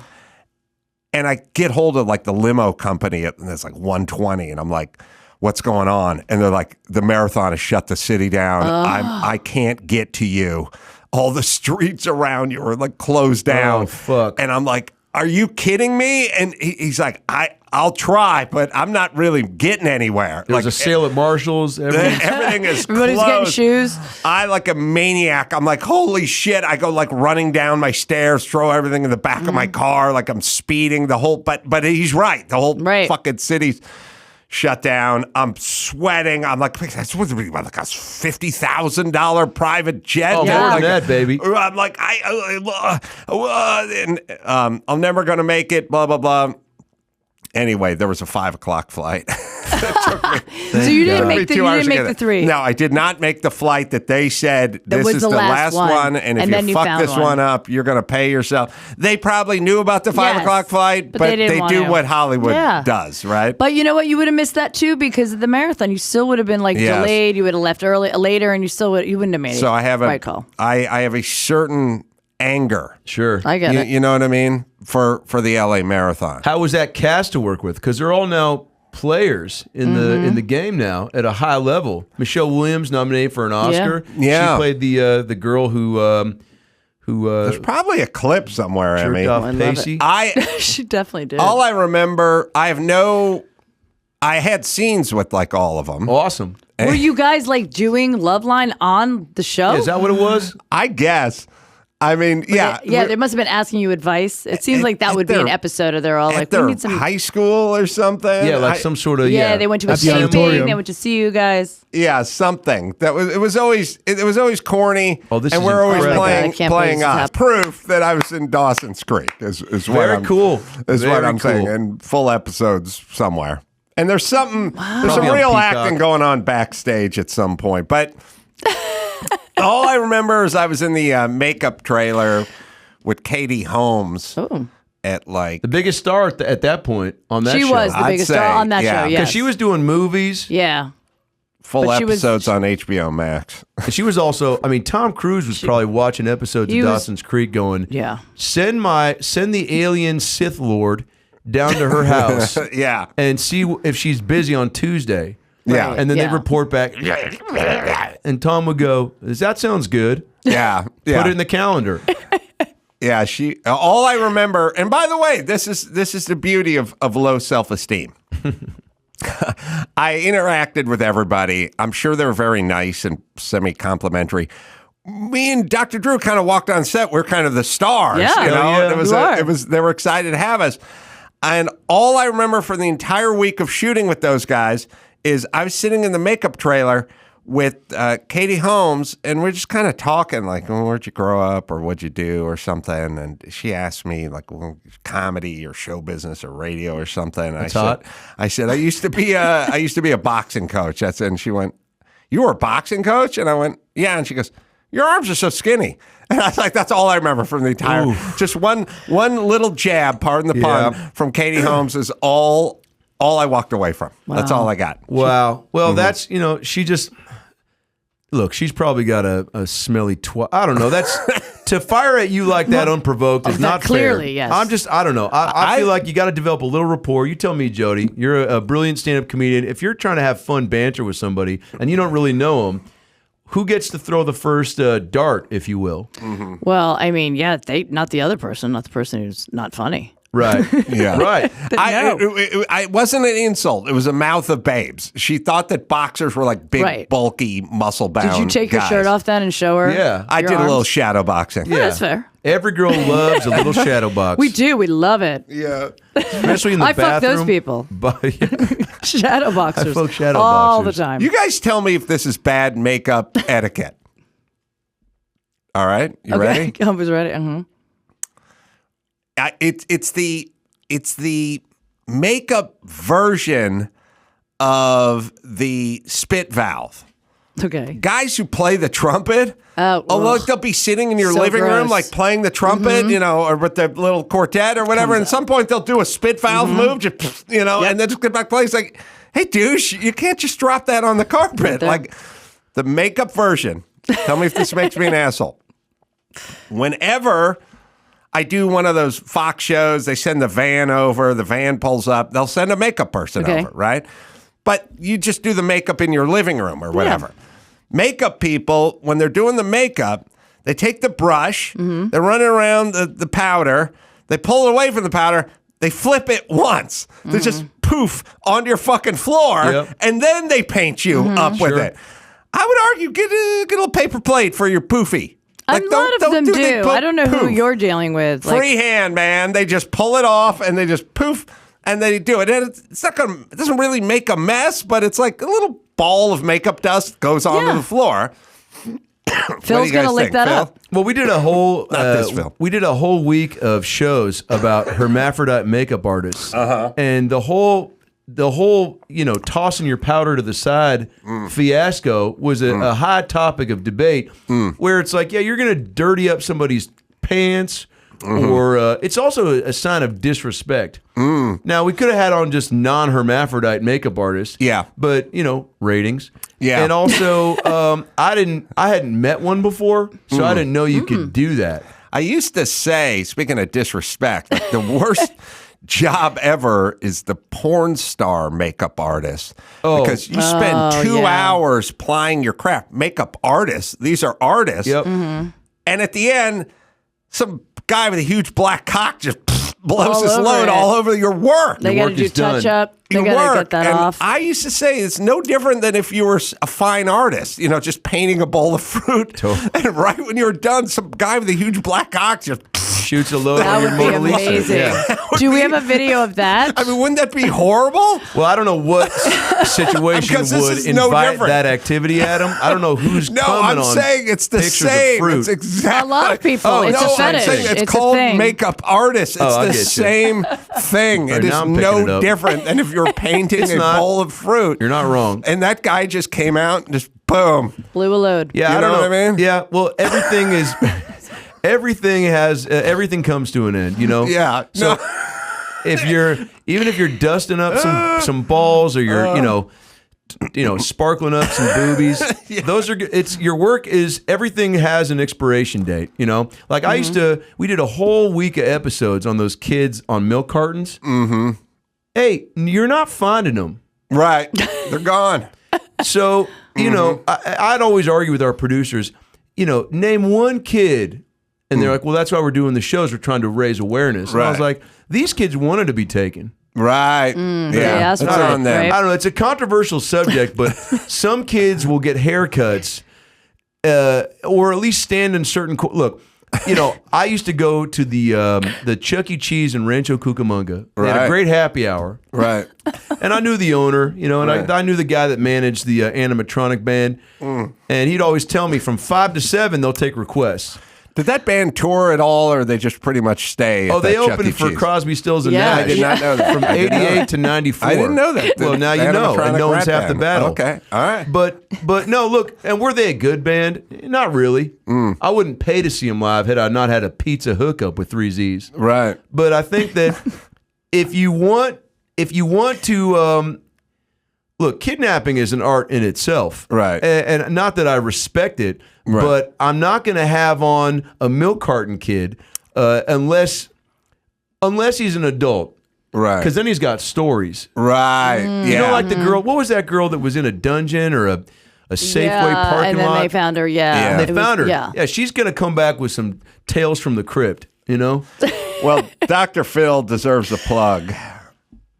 And I get hold of like the limo company, and it's like 1:20, and I'm like, what's going on? And they're like, the marathon has shut the city down. I can't get to you. All the streets around you are like closed down. Oh, fuck. And I'm like, are you kidding me? And he's like, I'll try, but I'm not really getting anywhere. There was a sale at Marshall's. Everything is Everybody's closed. getting shoes. I like a maniac. I'm like, holy shit. I go like running down my stairs, throw everything in the back of my car, like I'm speeding the whole, but he's right. The whole fucking city's shut down. I'm sweating. I'm like, that's what like a $50,000 private jet. Oh, more than that, baby. I'm like, I'm never going to make it, blah, blah, blah. Anyway, there was a 5 o'clock flight. So you didn't make the 3. No, I did not make the flight that they said this is the last one. And if you fuck this one up, you're going to pay yourself. They probably knew about the 5 o'clock flight, but they do what Hollywood does, right? But you know what? You would have missed that too because of the marathon. You still would have been like delayed. You would have left later, and you wouldn't have made it. So I have right call. I have a certain anger. Sure. I get it. You know what I mean? For the LA Marathon. How was that cast to work with? Because they're all now players in the game now at a high level. Michelle Williams nominated for an Oscar. Yeah. She played the girl who there's probably a clip somewhere, Emmy. Pacey. She definitely did. All I remember, I had scenes with like all of them. Awesome. Were you guys like doing Loveline on the show? Is that what it was? I guess. I mean, yeah. They must have been asking you advice. It seems like that would be an episode of they're all like, we need some high school or something. Yeah, like some sort of they went to a taping. They went to see you guys. Yeah, something. It was always corny. Oh, this and is we're always incredible. playing us. Proof that I was in Dawson's Creek is what I'm cool. Is Very what I'm cool. saying. In full episodes somewhere. And there's something there's some Probably on real Peacock. acting going on backstage at some point. But all I remember is I was in the makeup trailer with Katie Holmes at like The biggest star at that point on that show. She was the biggest star on that show, Because yes. she was doing movies. Yeah. full but episodes on HBO Max. And she was also, I mean, Tom Cruise was probably watching episodes of Dawson's Creek going, send the alien Sith Lord down to her house and see if she's busy on Tuesday. Yeah. And then they'd report back. And Tom would go, that sounds good. Yeah. Put it in the calendar. Yeah, all I remember, and by the way, this is the beauty of low self-esteem. I interacted with everybody. I'm sure they were very nice and semi-complimentary. Me and Dr. Drew kind of walked on set. We're kind of the stars. Yeah. You know? Yeah. It was they were excited to have us. And all I remember for the entire week of shooting with those guys is I was sitting in the makeup trailer with Katie Holmes, and we're just kind of talking like, well, where'd you grow up or what'd you do or something? And she asked me like, well, comedy or show business or radio or something. And I said, I used to be a boxing coach. And she went, you were a boxing coach? And I went, yeah. And she goes, your arms are so skinny. And I was like, that's all I remember from the entire, just one little jab, pardon the pun, from Katie Holmes is all I walked away from. Wow. That's all I got. Wow. Well, that's, she just, look, she's probably got a smelly I don't know. That's, to fire at you like that unprovoked is not clearly, fair. Yes. I don't know. I feel like you got to develop a little rapport. You tell me, Jodi, you're a brilliant stand-up comedian. If you're trying to have fun banter with somebody and you don't really know them, who gets to throw the first dart, if you will? Mm-hmm. Well, I mean, not the other person, not the person who's not funny. Right. Yeah. Right. It wasn't an insult. It was a mouth of babes. She thought that boxers were like big, bulky, muscle-bound Did you take guys. your shirt off then and show her? Yeah. I did a little shadow boxing. Yeah, that's fair. Every girl loves a little shadow box. We do. We love it. Yeah. Especially in the bathroom. I fuck those people. Shadow boxers. I fuck shadow all boxers. the time. You guys tell me if this is bad makeup etiquette. All right? You ready? I was ready. Uh-huh. It's the makeup version of the spit valve. Okay. Guys who play the trumpet, look, they'll be sitting in your so living room, gross. like playing the trumpet, or with their little quartet or whatever. And at some point, they'll do a spit valve move, just, and then just get back to play. It's like, hey, douche, you can't just drop that on the carpet. Like the makeup version. Tell me if this makes me an asshole. Whenever I do one of those Fox shows, they send the van over, the van pulls up, they'll send a makeup person over, right? But you just do the makeup in your living room or whatever. Yeah. Makeup people, when they're doing the makeup, they take the brush, they're running around the powder, they pull it away from the powder, they flip it once. They just poof onto your fucking floor, and then they paint you up with it. I would argue, get a little paper plate for your poofy. Like, a lot of them do. I don't know who you're dealing with. Freehand, man. They just pull it off and they just poof and they do it. And it's not gonna. It doesn't really make a mess, but it's like a little ball of makeup dust goes onto the floor. Phil's gonna lick that up. Well, we did a whole we did a whole week of shows about hermaphrodite makeup artists, and the whole tossing your powder to the side fiasco was a high topic of debate where it's like, you're going to dirty up somebody's pants or it's also a sign of disrespect. Now, we could have had on just non-hermaphrodite makeup artists. Yeah. But, ratings. Yeah. And also, I hadn't met one before, so I didn't know you could do that. I used to say, speaking of disrespect, like the worst job ever is the porn star makeup artist. Because you spend 2 hours plying your craft. Makeup artists, these are artists. Yep. And at the end, some guy with a huge black cock just blows his load all over your work. They got to do touch up. They got to get that off. I used to say it's no different than if you were a fine artist, just painting a bowl of fruit. And right when you're done, some guy with a huge black cock just shoots a load on your Mona Lisa. Amazing. Yeah. Do we have a video of that? I mean, wouldn't that be horrible? Well, I don't know what situation would invite that activity, Adam. I don't know who's coming on. No, I'm saying it's the same. It's exactly a lot of people. It's a fetish. It's called makeup artists. It's the same thing. It is no different than if you're painting a bowl of fruit. You're not wrong. And that guy just came out and just boom. Blew a load. Yeah, I don't know what I mean? Yeah, well, everything is... everything comes to an end, Yeah. So if you're dusting up some balls or you're sparkling up some boobies, those are your work is everything has an expiration date, Like we did a whole week of episodes on those kids on milk cartons. Hey, you're not finding them. Right. They're gone. So, I'd always argue with our producers, name one kid. And they're like, well, that's why we're doing the shows. We're trying to raise awareness. And I was like, these kids wanted to be taken. Right. Yeah. That's on them. Right? I don't know. It's a controversial subject, but some kids will get haircuts or at least stand in certain... Look, I used to go to the Chuck E. Cheese in Rancho Cucamonga. They had a great happy hour. Right. And I knew the owner, and I knew the guy that managed the animatronic band. And he'd always tell me from 5 to 7, they'll take requests. Did that band tour at all, or they just pretty much stay? They opened for Crosby, Stills, and Nash. I did not know that. From 88 to 94. I didn't know that. Well, now you know, and no one's half the battle. Okay, all right. But no, look, and were they a good band? Not really. I wouldn't pay to see them live had I not had a pizza hookup with 3 Z's. Right. But I think that if you want to. Look, kidnapping is an art in itself. Right. And not that I respect it, but I'm not going to have on a milk carton kid unless he's an adult. Right. Because then he's got stories. Right. Yeah. You know, like the girl, what was that girl that was in a dungeon or a Safeway parking and then lot? they found her, And they found her. Yeah, she's going to come back with some tales from the crypt, Well, Dr. Phil deserves a plug.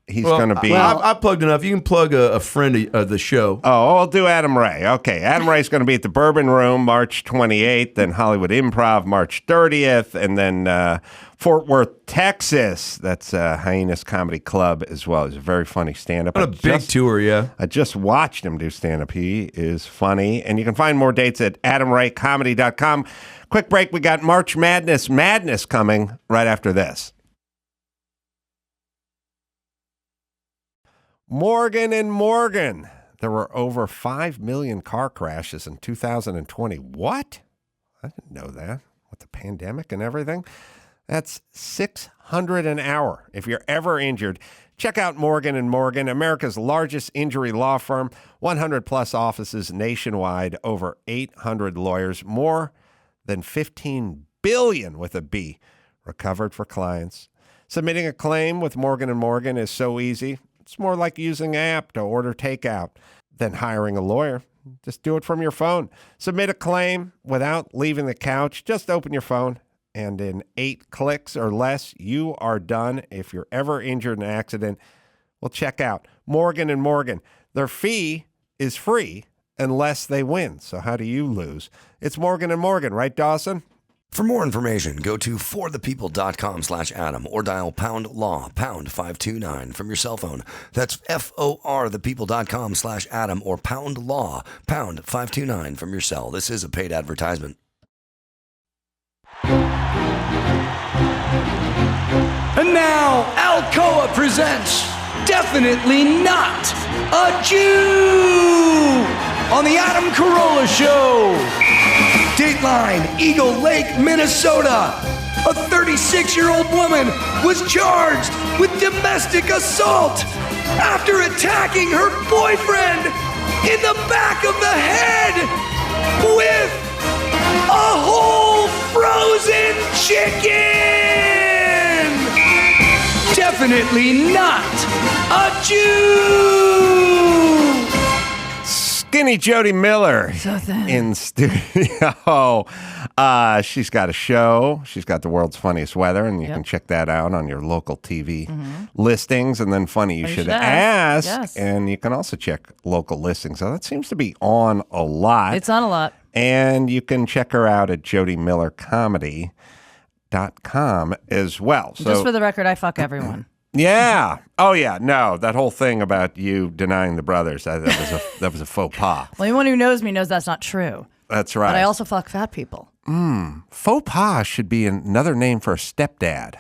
He's going to be... I plugged enough. You can plug a friend of the show. Oh, I'll do Adam Ray. Okay, Adam Ray's going to be at the Bourbon Room March 28th, then Hollywood Improv March 30th, and then Fort Worth, Texas. That's Hyenas Comedy Club as well. He's a very funny stand-up. What a big tour, yeah. I just watched him do stand-up. He is funny. And you can find more dates at adamraycomedy.com. Quick break. We got March Madness coming right after this. Morgan & Morgan. There were over 5 million car crashes in 2020. What? I didn't know that. With the pandemic and everything. That's 600 an hour. If you're ever injured, check out Morgan & Morgan, America's largest injury law firm. 100 plus offices nationwide, over 800 lawyers, more than $15 billion with a B recovered for clients. Submitting a claim with Morgan & Morgan is so easy. It's more like using an app to order takeout than hiring a lawyer. Just do it from your phone. Submit a claim without leaving the couch. Just open your phone, and in 8 clicks or less, you are done. If you're ever injured in an accident, well, check out Morgan & Morgan. Their fee is free unless they win. So how do you lose? It's Morgan & Morgan, right, Dawson? For more information, go to forthepeople.com/Adam or dial #law, #529 from your cell phone. That's forthepeople.com/Adam or #law, #529 from your cell. This is a paid advertisement. And now, Alcoa presents Definitely Not a Jew on the Adam Carolla Show. Dateline, Eagle Lake, Minnesota. A 36-year-old woman was charged with domestic assault after attacking her boyfriend in the back of the head with a whole frozen chicken. Definitely not a Jew. Skinny Jodi Miller So thin. in studio. She's got a show. She's got the world's funniest weather, and you can check that out on your local TV listings. And then Funny You Should Ask. Yes. And you can also check local listings. So that seems to be on a lot. It's on a lot. And you can check her out at JodiMillerComedy.com as well. So, Just for the record, I fuck everyone. Yeah. Oh, yeah. No, that whole thing about you denying the brothers, that was a faux pas. Well, anyone who knows me knows that's not true. That's right. But I also fuck fat people. Faux pas should be another name for a stepdad.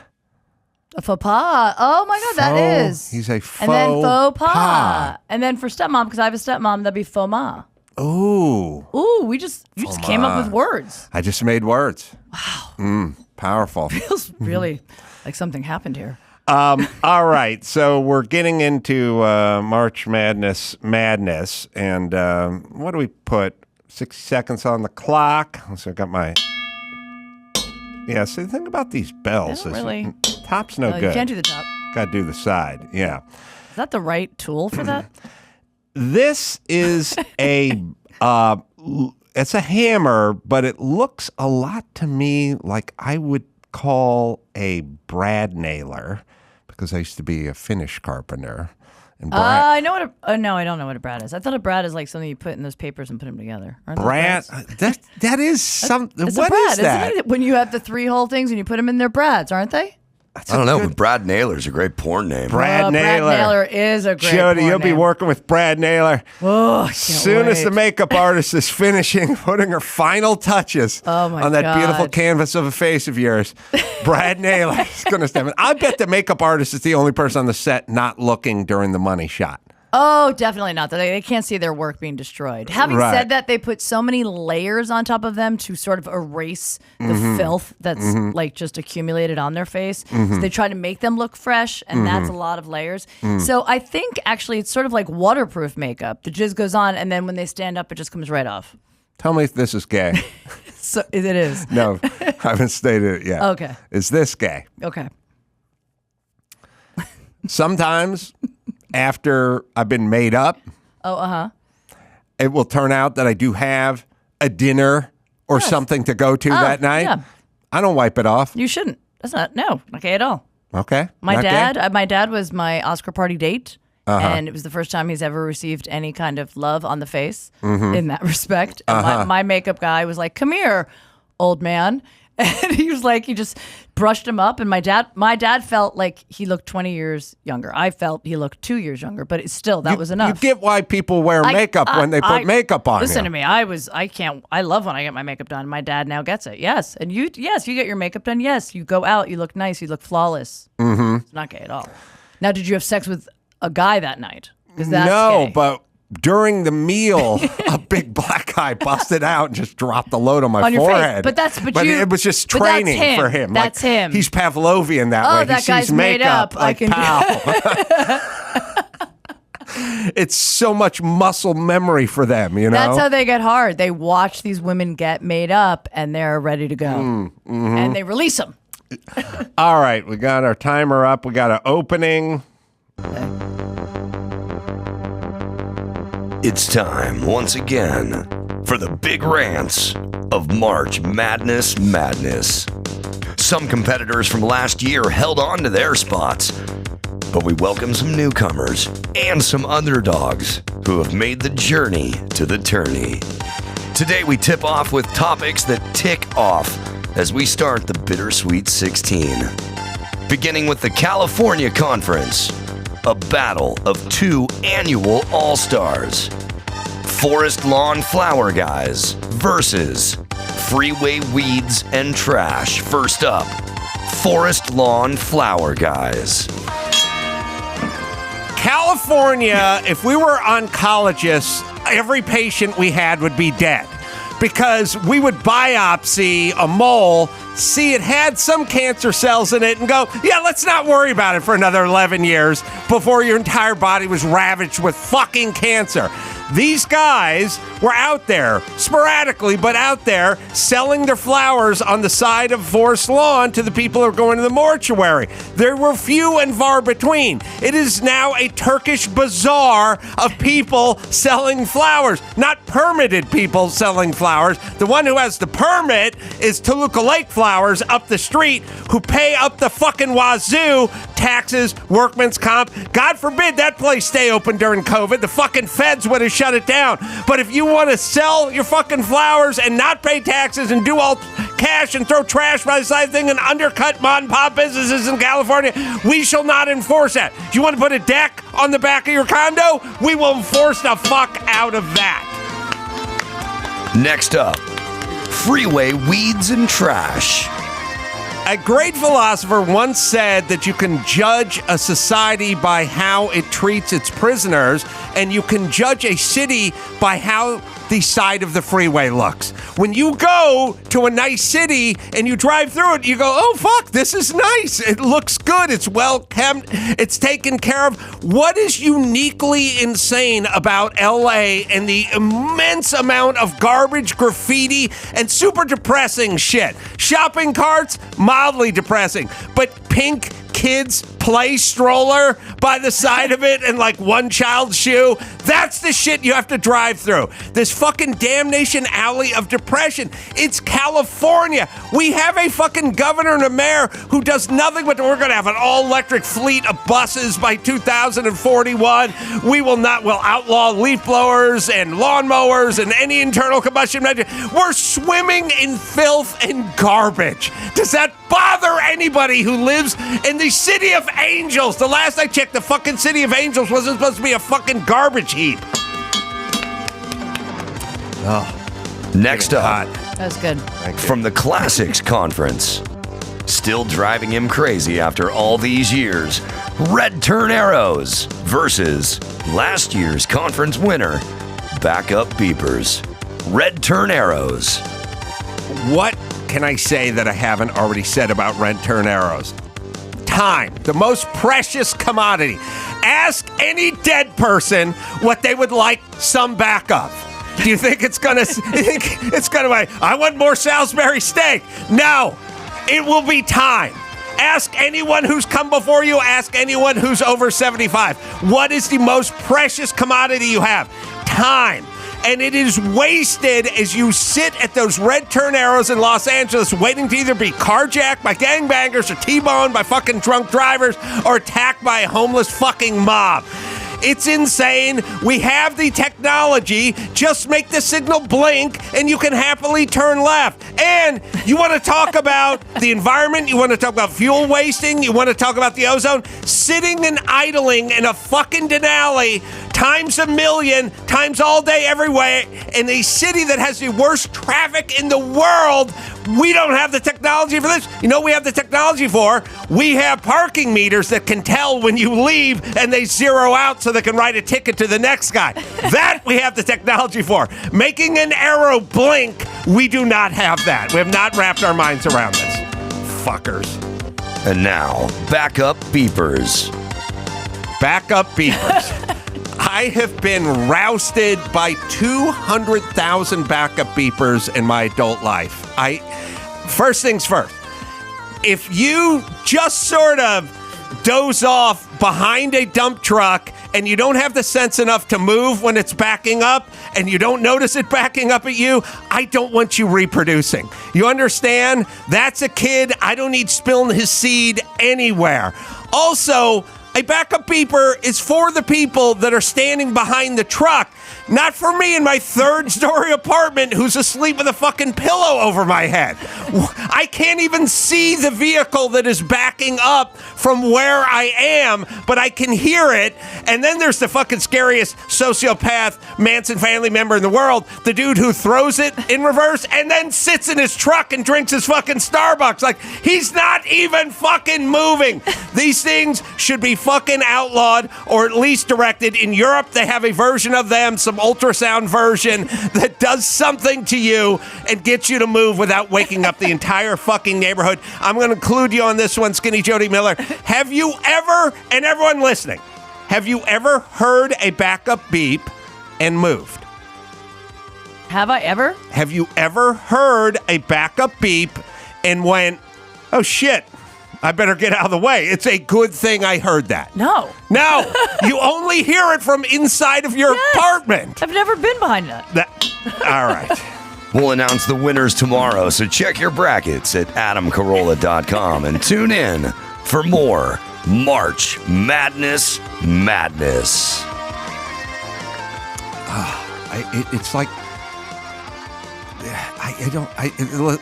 A faux pas. Oh my God, that is. He's a faux And then faux pas. pas. And then for stepmom, because I have a stepmom, that'd be faux ma. Ooh. Ooh, you just came up with words. I just made words. Wow. Powerful. Feels really like something happened here. All right. So we're getting into March Madness. And what do we put? 60 seconds on the clock. So I got my... Yeah, so the thing about these bells is really... Top's no good. You can't do the top. Got to do the side. Yeah. Is that the right tool for that? This is a... it's a hammer, but it looks a lot to me like I would call a brad nailer, because I used to be a Finnish carpenter. And Brad, I know what no, I don't know what a brad is. I thought a brad is like something you put in those papers and put them together. Brad, that is something. What brad, is that? Isn't it? When you have the 3 whole things and you put them in, they're brads, aren't they? I don't know, but Brad Naylor's a great porn name. Brad Naylor. Brad Naylor is a great Jodi, porn you'll be name. working with Brad Naylor. Oh, I can't Soon as the wait. makeup artist is finishing putting her final touches Oh my on that God. beautiful canvas of a face of yours, Brad Naylor is going to step in. I bet the makeup artist is the only person on the set not looking during the money shot. Oh, definitely not. They can't see their work being destroyed. Having Right. said that, they put so many layers on top of them to sort of erase the filth that's like just accumulated on their face. So they try to make them look fresh, and that's a lot of layers. So I think actually it's sort of like waterproof makeup. The jizz goes on, and then when they stand up, it just comes right off. Tell me if this is gay. So it is. No, I haven't stated it yet. Okay. Is this gay? Okay. Sometimes after I've been made up, it will turn out that I do have a dinner or something to go to that night. yeah. I don't wipe it off. You shouldn't. That's not okay at all. Okay. My Not dad, gay? my dad was my Oscar party date, and it was the first time he's ever received any kind of love on the face in that respect. And my makeup guy was like, "Come here, old man," and he was like, he just brushed him up. And my dad felt like he looked 20 years younger. I felt he looked 2 years younger, but it's still that was enough. You get why people wear makeup when they put makeup on. Listen you. to me. I love when I get my makeup done. My dad now gets it. Yes. And you get your makeup done. Yes. You go out. You look nice. You look flawless. It's not gay at all. Now, did you have sex with a guy that night? 'Cause that's No, gay. but during the meal, a big black guy busted out and just dropped the load on my On your face. forehead. But it was just but that's training him. for him. That's like, him. He's Pavlovian that way. that he guy's sees made makeup up. I like can- pow. It's so much muscle memory for them, you know? That's how they get hard. They watch these women get made up and they're ready to go. And they release them. All right, we got our timer up. We got an opening. It's time, once again, for the big rants of March Madness Madness. Some competitors from last year held on to their spots, but we welcome some newcomers and some underdogs who have made the journey to the tourney. Today we tip off with topics that tick off as we start the Bittersweet 16. Beginning with the California Conference, a battle of 2 annual All-Stars. Forest Lawn Flower Guys versus Freeway Weeds and Trash. First up, Forest Lawn Flower Guys. California, if we were oncologists, every patient we had would be dead because we would biopsy a mole, see it had some cancer cells in it, and go, yeah, let's not worry about it for another 11 years before your entire body was ravaged with fucking cancer. These guys were out there, sporadically, but out there, selling their flowers on the side of Forest Lawn to the people who are going to the mortuary. There were few and far between. It is now a Turkish bazaar of people selling flowers, not permitted people selling flowers. The one who has the permit is Toluca Lake Flowers up the street, who pay up the fucking wazoo, taxes, workman's comp. God forbid that place stay open during COVID. The fucking feds would have shut it down. But if you want to sell your fucking flowers and not pay taxes and do all cash and throw trash by the side of the thing and undercut mom and pop businesses in California, we shall not enforce that. If you want to put a deck on the back of your condo, we will enforce the fuck out of that. Next up, Freeway Weeds and Trash. A great philosopher once said that you can judge a society by how it treats its prisoners, and you can judge a city by how the side of the freeway looks. When you go to a nice city and you drive through it, you go, oh, fuck, this is nice. It looks good. It's well kept. It's taken care of. What is uniquely insane about LA and the immense amount of garbage, graffiti, and super depressing shit? Shopping carts, mildly depressing, but pink kids play stroller by the side of it and like one child's shoe, That's the shit you have to drive through. This fucking damnation alley of depression. It's California. We have a fucking governor and a mayor who does nothing but we're going to have an all-electric fleet of buses by 2041. We'll outlaw leaf blowers and lawnmowers and any internal combustion engine. We're swimming in filth and garbage. Does that bother anybody who lives in the City of Angels? The last I checked, the fucking City of Angels wasn't supposed to be a fucking garbage heap. Oh, next up, that's good. From the Classics Conference, still driving him crazy after all these years, Red Turn Arrows versus last year's conference winner, Backup Beepers. Red Turn Arrows. What can I say that I haven't already said about Red Turn Arrows? Time, the most precious commodity. Ask any dead person what they would like some backup. Do you think it's gonna? I want more Salisbury steak. No, it will be time. Ask anyone who's come before you. Ask anyone who's over 75. What is the most precious commodity you have? Time. And it is wasted as you sit at those Red Turn Arrows in Los Angeles waiting to either be carjacked by gangbangers or T-boned by fucking drunk drivers or attacked by a homeless fucking mob. It's insane. We have the technology. Just make the signal blink and you can happily turn left. And you want to talk about the environment? You want to talk about fuel wasting? You want to talk about the ozone? Sitting and idling in a fucking Denali times a million, times all day, everywhere, in a city that has the worst traffic in the world. We don't have the technology for this. You know what we have the technology for? We have parking meters that can tell when you leave and they zero out so they can write a ticket to the next guy. That we have the technology for. Making an arrow blink, we do not have that. We have not wrapped our minds around this. Fuckers. And now, Backup Beepers. Backup Beepers. I have been rousted by 200,000 backup beepers in my adult life. First things first, if you just sort of doze off behind a dump truck and you don't have the sense enough to move when it's backing up and you don't notice it backing up at you, I don't want you reproducing. You understand? That's a kid. I don't need spilling his seed anywhere. Also, a backup beeper is for the people that are standing behind the truck, not for me in my third-story apartment who's asleep with a fucking pillow over my head. I can't even see the vehicle that is backing up from where I am, but I can hear it. And then there's the fucking scariest sociopath Manson family member in the world, the dude who throws it in reverse and then sits in his truck and drinks his fucking Starbucks. Like, he's not even fucking moving. These things should be fucking outlawed or at least directed. In Europe, they have a version of them, some ultrasound version that does something to you and gets you to move without waking up the entire fucking neighborhood. I'm going to include you on this one, Skinny Jodi Miller. Have you ever, and everyone listening, have you ever heard a backup beep and moved? Have I ever? Have you ever heard a backup beep and went, oh shit, I better get out of the way? It's a good thing I heard that. No. No. You only hear it from inside of your apartment. I've never been behind that. All right. We'll announce the winners tomorrow, so check your brackets at adamcarolla.com and tune in for more March Madness. It's like,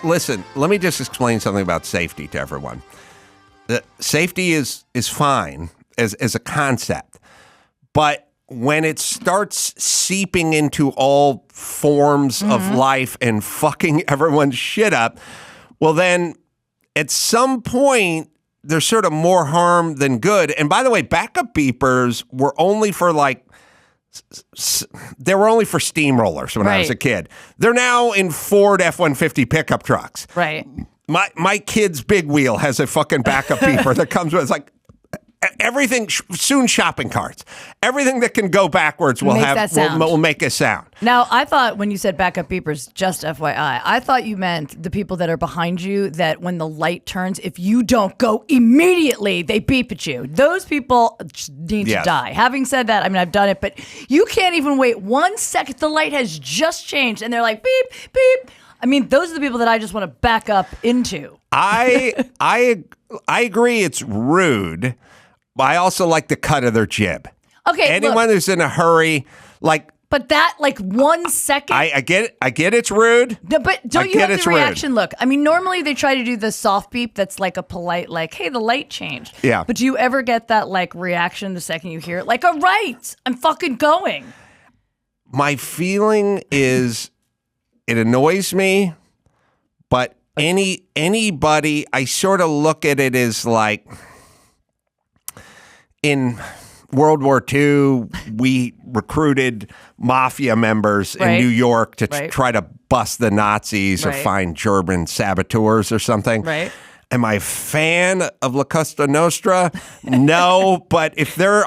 listen, let me just explain something about safety to everyone. Safety is fine as a concept, but when it starts seeping into all forms of life and fucking everyone's shit up, well then at some point there's sort of more harm than good. And by the way, backup beepers were only for steamrollers when I was a kid. They're now in Ford F-150 pickup trucks. Right. My kid's big wheel has a fucking backup beeper that comes with, it's like, everything, soon shopping carts. Everything that can go backwards will make a sound. Now, I thought when you said backup beepers, just FYI, I thought you meant the people that are behind you that when the light turns, if you don't go immediately, they beep at you. Those people need to die. Having said that, I mean, I've done it, but you can't even wait 1 second. The light has just changed and they're like, beep, beep. I mean, those are the people that I just want to back up into. I agree it's rude, but I also like the cut of their jib. Okay, anyone who's in a hurry, like. But that, 1 second. I get it's rude. No, but don't you have the reaction? Rude. Look, I mean, normally they try to do the soft beep that's like a polite, hey, the light changed. Yeah. But do you ever get that reaction the second you hear it? All right, I'm fucking going. My feeling is it annoys me, but anybody, I sort of look at it as in World War II, we recruited mafia members in New York to try to bust the Nazis or find German saboteurs or something. Right. Am I a fan of La Costa Nostra? No, but if they're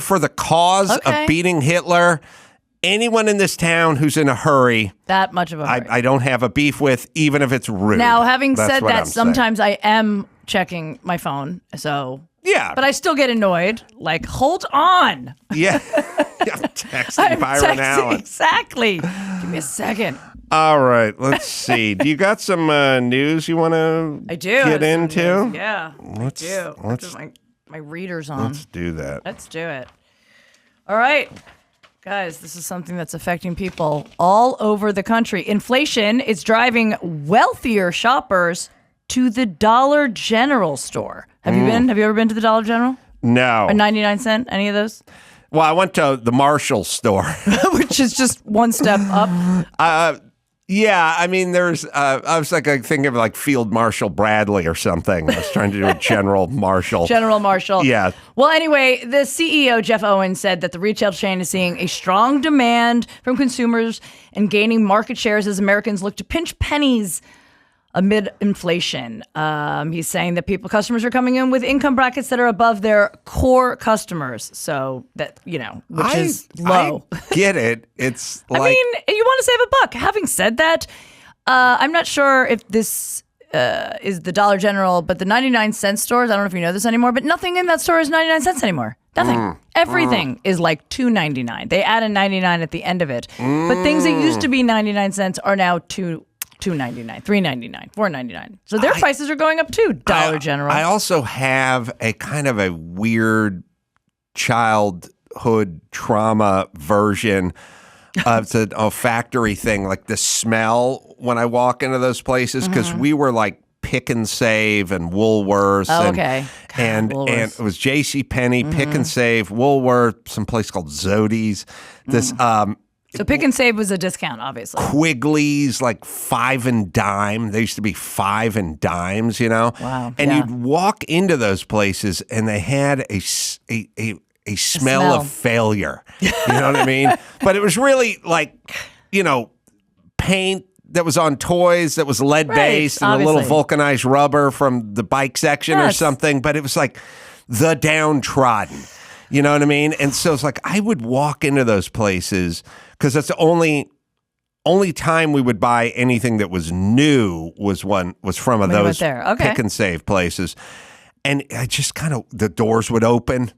for the cause of beating Hitler, anyone in this town who's in a hurry, that much of a hurry, I don't have a beef with, even if it's rude. Now, having said that, sometimes I am checking my phone, so. Yeah. But I still get annoyed. Hold on. Yeah. I'm texting Byron Allen. Exactly. Give me a second. All right. Let's see. Do you got some news you want to get into? News. Yeah. I do. Let's put my readers on. Let's do that. Let's do it. All right. Guys, this is something that's affecting people all over the country. Inflation is driving wealthier shoppers to the Dollar General store. Have you been? Have you ever been to the Dollar General? No. Or 99 cent? Any of those? Well, I went to the Marshall store. Which is just one step up. Yeah, I mean, there's, I was thinking of Field Marshal Bradley or something. I was trying to do a General Marshal. General Marshal. Yeah. Well, anyway, the CEO, Jeff Owens, said that the retail chain is seeing a strong demand from consumers and gaining market shares as Americans look to pinch pennies amid inflation. He's saying that customers are coming in with income brackets that are above their core customers. So that, which is low. I get it. It's I mean, you want to save a buck. Having said that, I'm not sure if this is the Dollar General, but the 99 cent stores, I don't know if you know this anymore, but nothing in that store is 99 cents anymore. Nothing. Everything is $2.99. They add a 99 at the end of it. But things that used to be 99 cents are now $2.99, $3.99, $4.99. So their prices are going up too, Dollar General. I also have a kind of a weird childhood trauma version of a factory thing, the smell when I walk into those places, because we were Pick and Save and Woolworths. And it was JCPenney, Pick and Save, Woolworth, some place called Zodi's. This So Pick and Save was a discount, obviously. Quigley's 5 and dime. They used to be 5 and dimes, Wow. And you'd walk into those places and they had a smell of failure. You know what I mean? But it was really paint that was on toys that was lead-based and a little vulcanized rubber from the bike section or something. But it was the downtrodden. You know what I mean? And so it's I would walk into those places because that's the only time we would buy anything that was new was from those Pick and Save places. And I just the doors would open,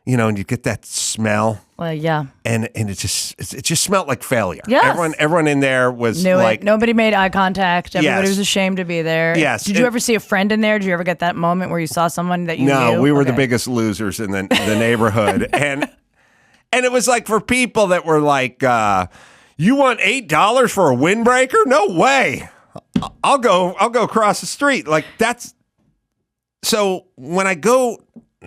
and you'd get that smell. Well, yeah. And it just smelled like failure. Yes. Everyone in there was knew it. Nobody made eye contact. Everybody was ashamed to be there. Yes. Did you ever see a friend in there? Did you ever get that moment where you saw someone that you knew? No, we were the biggest losers in the neighborhood. And it was for people that were you want $8 for a windbreaker? No way. I'll go across the street. That's so when I go,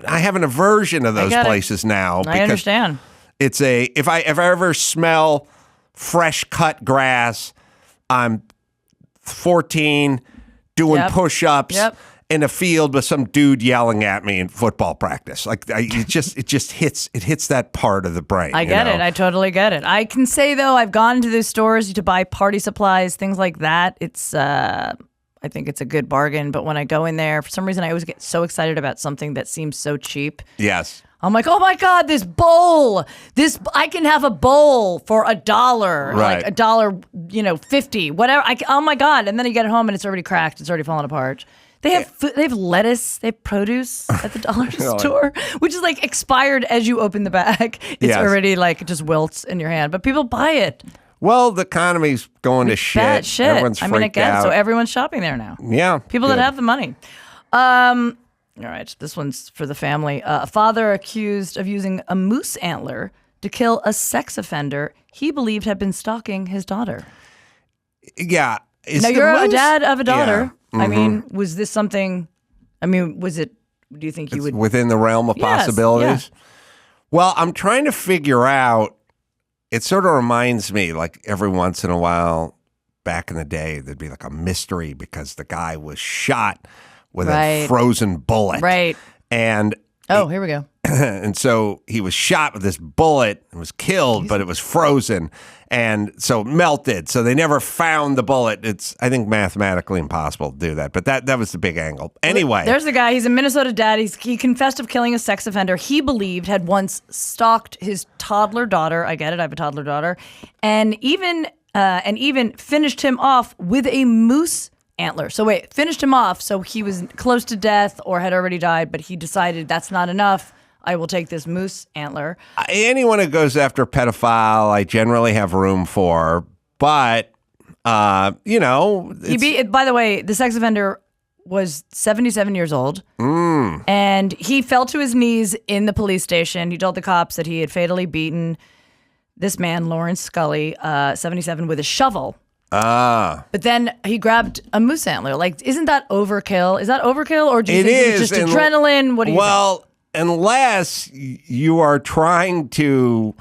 I have an aversion of those places now. I understand. It's if I ever smell fresh cut grass, I'm 14 doing push-ups in a field with some dude yelling at me in football practice. It just hits that part of the brain. I get it. I totally get it. I can say though, I've gone to these stores to buy party supplies, things like that. It's I think it's a good bargain. But when I go in there, for some reason, I always get so excited about something that seems so cheap. Yes. I'm like, oh my God, this bowl. I can have a bowl for $1, right. like $1.50, whatever. Oh my God. And then you get it home and it's already cracked. It's already falling apart. They have they have lettuce, they have produce at the dollar store, which is like expired as you open the bag. It's already like just wilts in your hand, but people buy it. Well, the economy's going to shit. Bad shit. Everyone's freaked out. So everyone's shopping there now. Yeah. People that have the money. All right, this one's for the family. A father accused of using a moose antler to kill a sex offender he believed had been stalking his daughter. Yeah. Now, you're a dad of a daughter. Yeah. I mean, was this something, was it, do you think you would? Within the realm of possibilities? Yeah. Well, I'm trying to figure out, it sort of reminds me, like every once in a while, back in the day, there'd be like a mystery because the guy was shot with a frozen bullet. Right. And here we go. And so he was shot with this bullet and was killed, but it was frozen. And so it melted. So they never found the bullet. It's, I think, mathematically impossible to do that. But that was the big angle. Anyway. There's the guy. He's a Minnesota dad. He confessed of killing a sex offender he believed had once stalked his toddler daughter. I get it. I have a toddler daughter. And even finished him off with a moose antler. So finished him off. So he was close to death or had already died, but he decided that's not enough. I will take this moose antler. Anyone who goes after a pedophile, I generally have room for. But, by the way, the sex offender was 77 years old. And he fell to his knees in the police station. He told the cops that he had fatally beaten this man, Lawrence Scully, 77, with a shovel. But then he grabbed a moose antler. Like, isn't that overkill? Is that overkill? Or do you think it was just adrenaline? What do you think? Unless you are trying to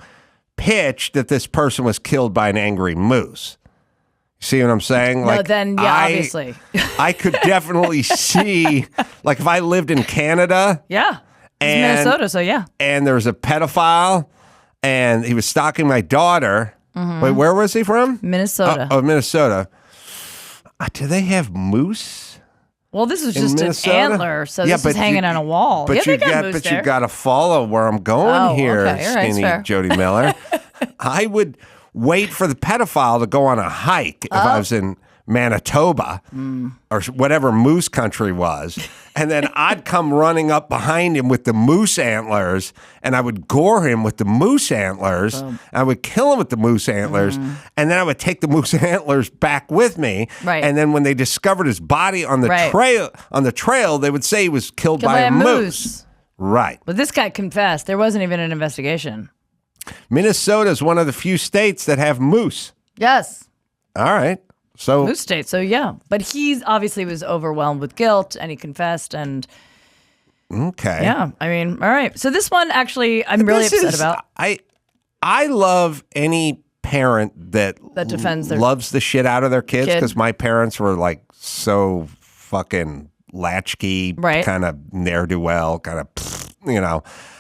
pitch that this person was killed by an angry moose. See what I'm saying? No, then, obviously. I could definitely see, like, if I lived in Canada. Yeah. It's Minnesota, so yeah. And there was a pedophile, and he was stalking my daughter. Mm-hmm. Wait, where was he from? Minnesota. Minnesota. Do they have moose? Well, this is just an antler, so this is hanging on a wall. But you got to follow where I'm going here, okay. skinny Jodi Miller. I would wait for the pedophile to go on a hike if I was in Manitoba or whatever moose country was. And then I'd come running up behind him with the moose antlers, and I would gore him with the moose antlers. I would kill him with the moose antlers, and then I would take the moose antlers back with me. Right. And then when they discovered his body on the trail, they would say he was killed by a moose. Right. But this guy confessed. There wasn't even an investigation. Minnesota is one of the few states that have moose. Yes. All right. So moose state. So yeah, but he obviously was overwhelmed with guilt, and he confessed. And okay, yeah, I mean, all right. So this one, actually, I'm really upset about. I love any parent that defends loves the shit out of their kids, because my parents were like so fucking latchkey, kind of ne'er-do-well, kind of,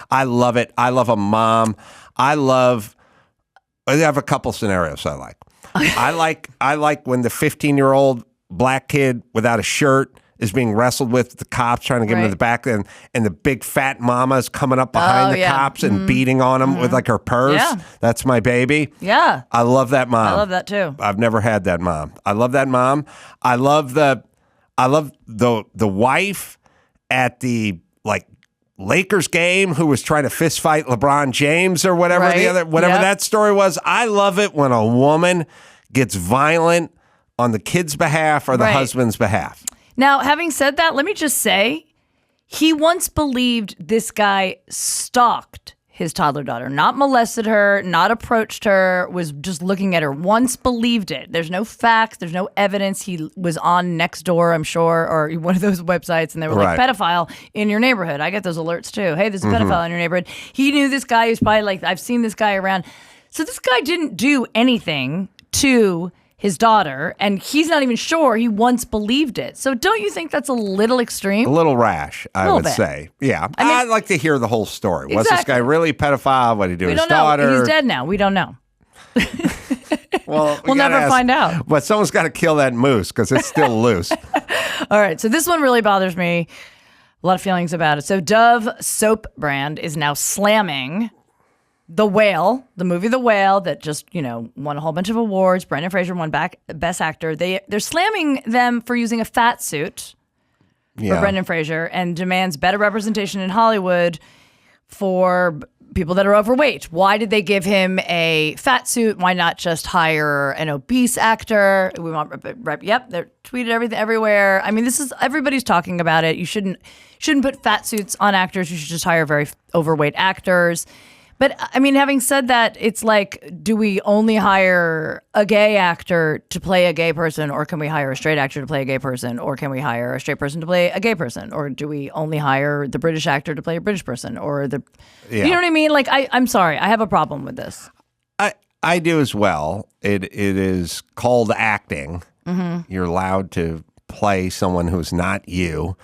I love it. I love a mom. I have a couple scenarios I like. I like when the 15-year-old black kid without a shirt is being wrestled with the cops trying to get him to the back, and the big fat mama is coming up behind the cops and beating on him with like her purse. Yeah. That's my baby. Yeah. I love that mom. I love that too. I've never had that mom. I love that mom. I love the wife at the Lakers game who was trying to fist fight LeBron James or whatever that story was. I love it when a woman gets violent on the kid's behalf or the husband's behalf. Now, having said that, let me just say, he once believed this guy stalked his toddler daughter, not molested her, not approached her, was just looking at her, once believed it. There's no facts, there's no evidence. He was on Nextdoor, I'm sure, or one of those websites, and they were like, pedophile in your neighborhood. I get those alerts too. Hey, there's a pedophile in your neighborhood. He knew this guy. He's probably like, I've seen this guy around. So this guy didn't do anything to his daughter, and he's not even sure he once believed it. So don't you think that's a little extreme? A little rash, I would say. Yeah. I'd like to hear the whole story. Was this guy really a pedophile? What did he do to his daughter? He's dead now. We don't know. Well, we'll never find out. But someone's got to kill that moose because it's still loose. All right, so this one really bothers me. A lot of feelings about it. So Dove soap brand is now slamming The Whale, the movie The Whale that just, won a whole bunch of awards. Brendan Fraser won Best Actor. They're slamming them for using a fat suit for Brendan Fraser and demands better representation in Hollywood for people that are overweight. Why did they give him a fat suit? Why not just hire an obese actor? We want they're tweeted everything everywhere. I mean, everybody's talking about it. You shouldn't put fat suits on actors. You should just hire very overweight actors. But I mean, having said that, it's like, do we only hire a gay actor to play a gay person, or can we hire a straight actor to play a gay person, or can we hire a straight person to play a gay person, or do we only hire the British actor to play a British person, or you know what I mean? Like, I'm sorry, I have a problem with this. I do as well. It is called acting. Mm-hmm. You're allowed to play someone who's not you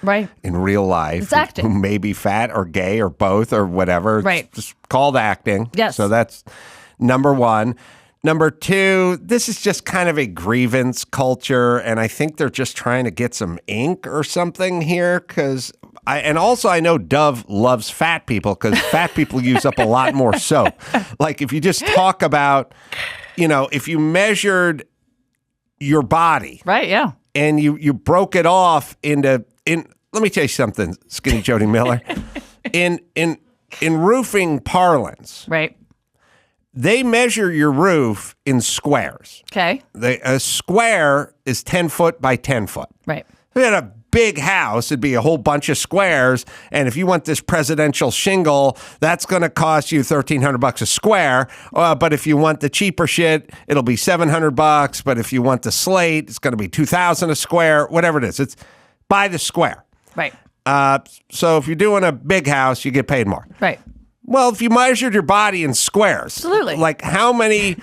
in real life. It's acting. Who may be fat or gay or both or whatever. Right. It's just called acting. Yes. So that's number one. Number two, this is just kind of a grievance culture, and I think they're just trying to get some ink or something here because I know Dove loves fat people because fat people use up a lot more soap. Like if you just talk about, if you measured your body. Right, yeah. And you broke it off into let me tell you something, Skinny Jodi Miller. in roofing parlance, right? They measure your roof in squares. Okay. A square is 10 foot by 10 foot. Right. If you had a big house, it'd be a whole bunch of squares. And if you want this presidential shingle, that's going to cost you $1,300 a square. But if you want the cheaper shit, it'll be $700. But if you want the slate, it's going to be $2,000 a square. Whatever it is, it's by the square. Right. So if you're doing a big house, you get paid more. Right. Well, if you measured your body in squares, absolutely. Like how many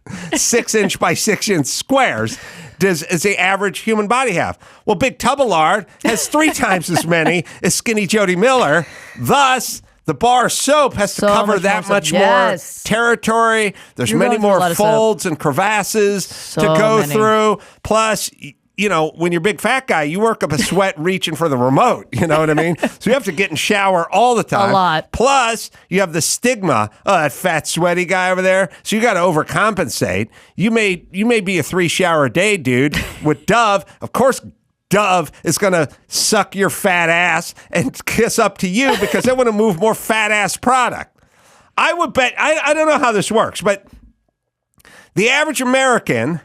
6-inch by 6-inch squares does the average human body have? Well, Big Tubbalard has 3 times as many as Skinny Jodi Miller. Thus, the bar soap has to cover that much more territory. There's many more folds and crevasses to go through. Plus, when you're a big fat guy, you work up a sweat reaching for the remote. You know what I mean? So you have to get in shower all the time. A lot. Plus, you have the stigma, that fat, sweaty guy over there. So you got to overcompensate. You may be a 3-shower a day dude. With Dove, of course, Dove is going to suck your fat ass and kiss up to you because they want to move more fat ass product. I would bet, I don't know how this works, but the average American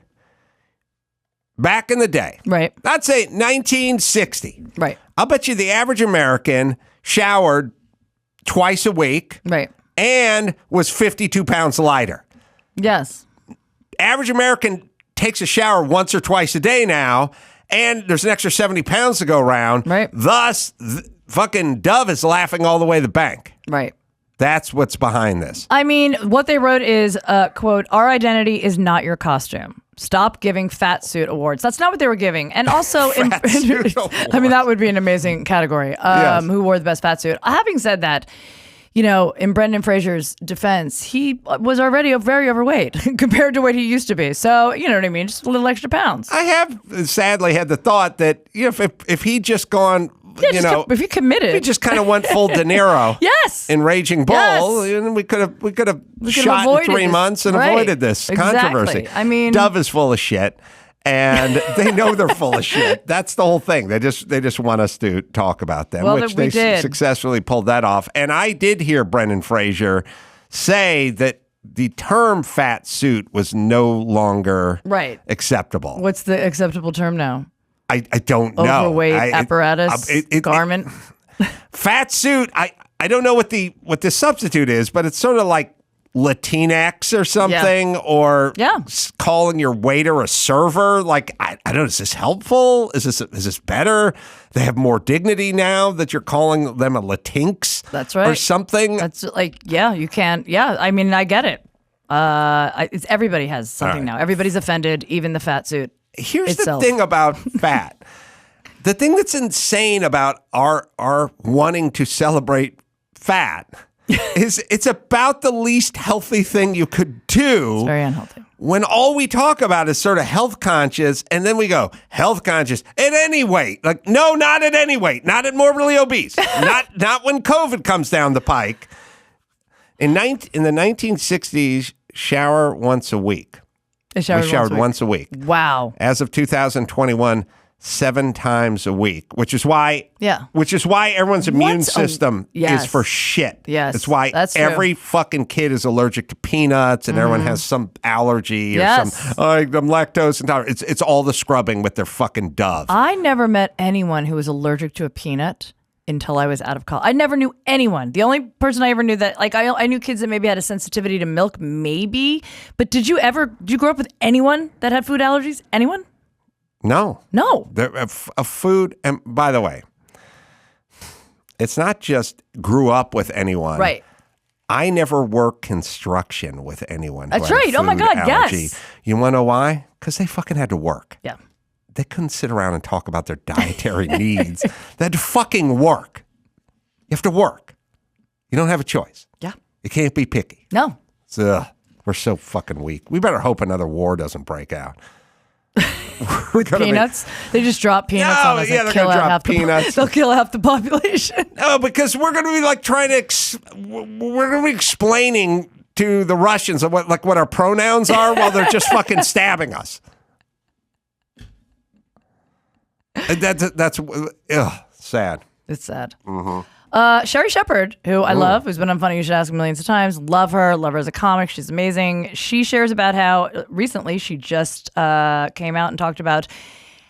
back in the day, right? I'd say 1960, right? I'll bet you the average American showered twice a week, right? And was 52 pounds lighter. Yes. Average American takes a shower once or twice a day now, and there's an extra 70 pounds to go around. Right. Thus, fucking Dove is laughing all the way to the bank. Right. That's what's behind this. I mean, what they wrote is, quote, "Our identity is not your costume. Stop giving fat suit awards." That's not what they were giving. And also, I mean, that would be an amazing category. Yes. Who wore the best fat suit? Having said that, in Brendan Fraser's defense, he was already very overweight compared to what he used to be. So, you know what I mean? Just a little extra pounds. I have sadly had the thought that if he'd just gone, if you committed, if he just kind of went full De Niro, yes, in Raging Bull, and we could have shot in 3 months and avoided this controversy. I mean, Dove is full of shit, and they know they're full of shit. That's the whole thing. They just want us to talk about them, which they successfully pulled that off. And I did hear Brendan Fraser say that the term fat suit was no longer acceptable. What's the acceptable term now? I don't know. Overweight apparatus garment. Fat suit. I don't know what the substitute is, but it's sort of like Latinx or something, or calling your waiter a server. Like I don't know. Is this helpful? Is this better? They have more dignity now that you're calling them a Latinx. That's right. Or something. That's like you can't. Yeah, I mean I get it. Everybody has something now. Everybody's offended, even the fat suit. Here's the thing about fat. The thing that's insane about our wanting to celebrate fat is it's about the least healthy thing you could do. It's very unhealthy. when all we talk about is sort of health conscious, and then we go health conscious at any weight. Like, no, not at any weight, not at morbidly obese, not when COVID comes down the pike. In the 1960s, shower once a week. We showered once a week. Wow. As of 2021, 7 times a week, which is why everyone's immune system is for shit. Yes, it's why every fucking kid is allergic to peanuts, and everyone has some allergy or some. I'm lactose intolerant. It's all the scrubbing with their fucking Dove. I never met anyone who was allergic to a peanut until I was out of college. I never knew anyone. The only person I ever knew that, like, I knew kids that maybe had a sensitivity to milk, maybe. But did you grow up with anyone that had food allergies? Anyone? No. A food, and by the way, it's not just grew up with anyone. Right. I never worked construction with anyone. That's right. Oh my God, allergy. yes. You want to know why? Because they fucking had to work. Yeah. They couldn't sit around and talk about their dietary needs. They had to fucking work. You have to work. You don't have a choice. Yeah. You can't be picky. No. We're so fucking weak. We better hope another war doesn't break out. With peanuts? They just drop peanuts on us and kill half peanuts. They'll kill half the population. No, because we're going to be like we're going to be explaining to the Russians what our pronouns are while they're just fucking stabbing us. That's sad. It's sad. Mm-hmm. Sherry Shepherd, who I love, who's been on Funny You Should Ask millions of times. Love her as a comic. She's amazing. She shares about how recently she just came out and talked about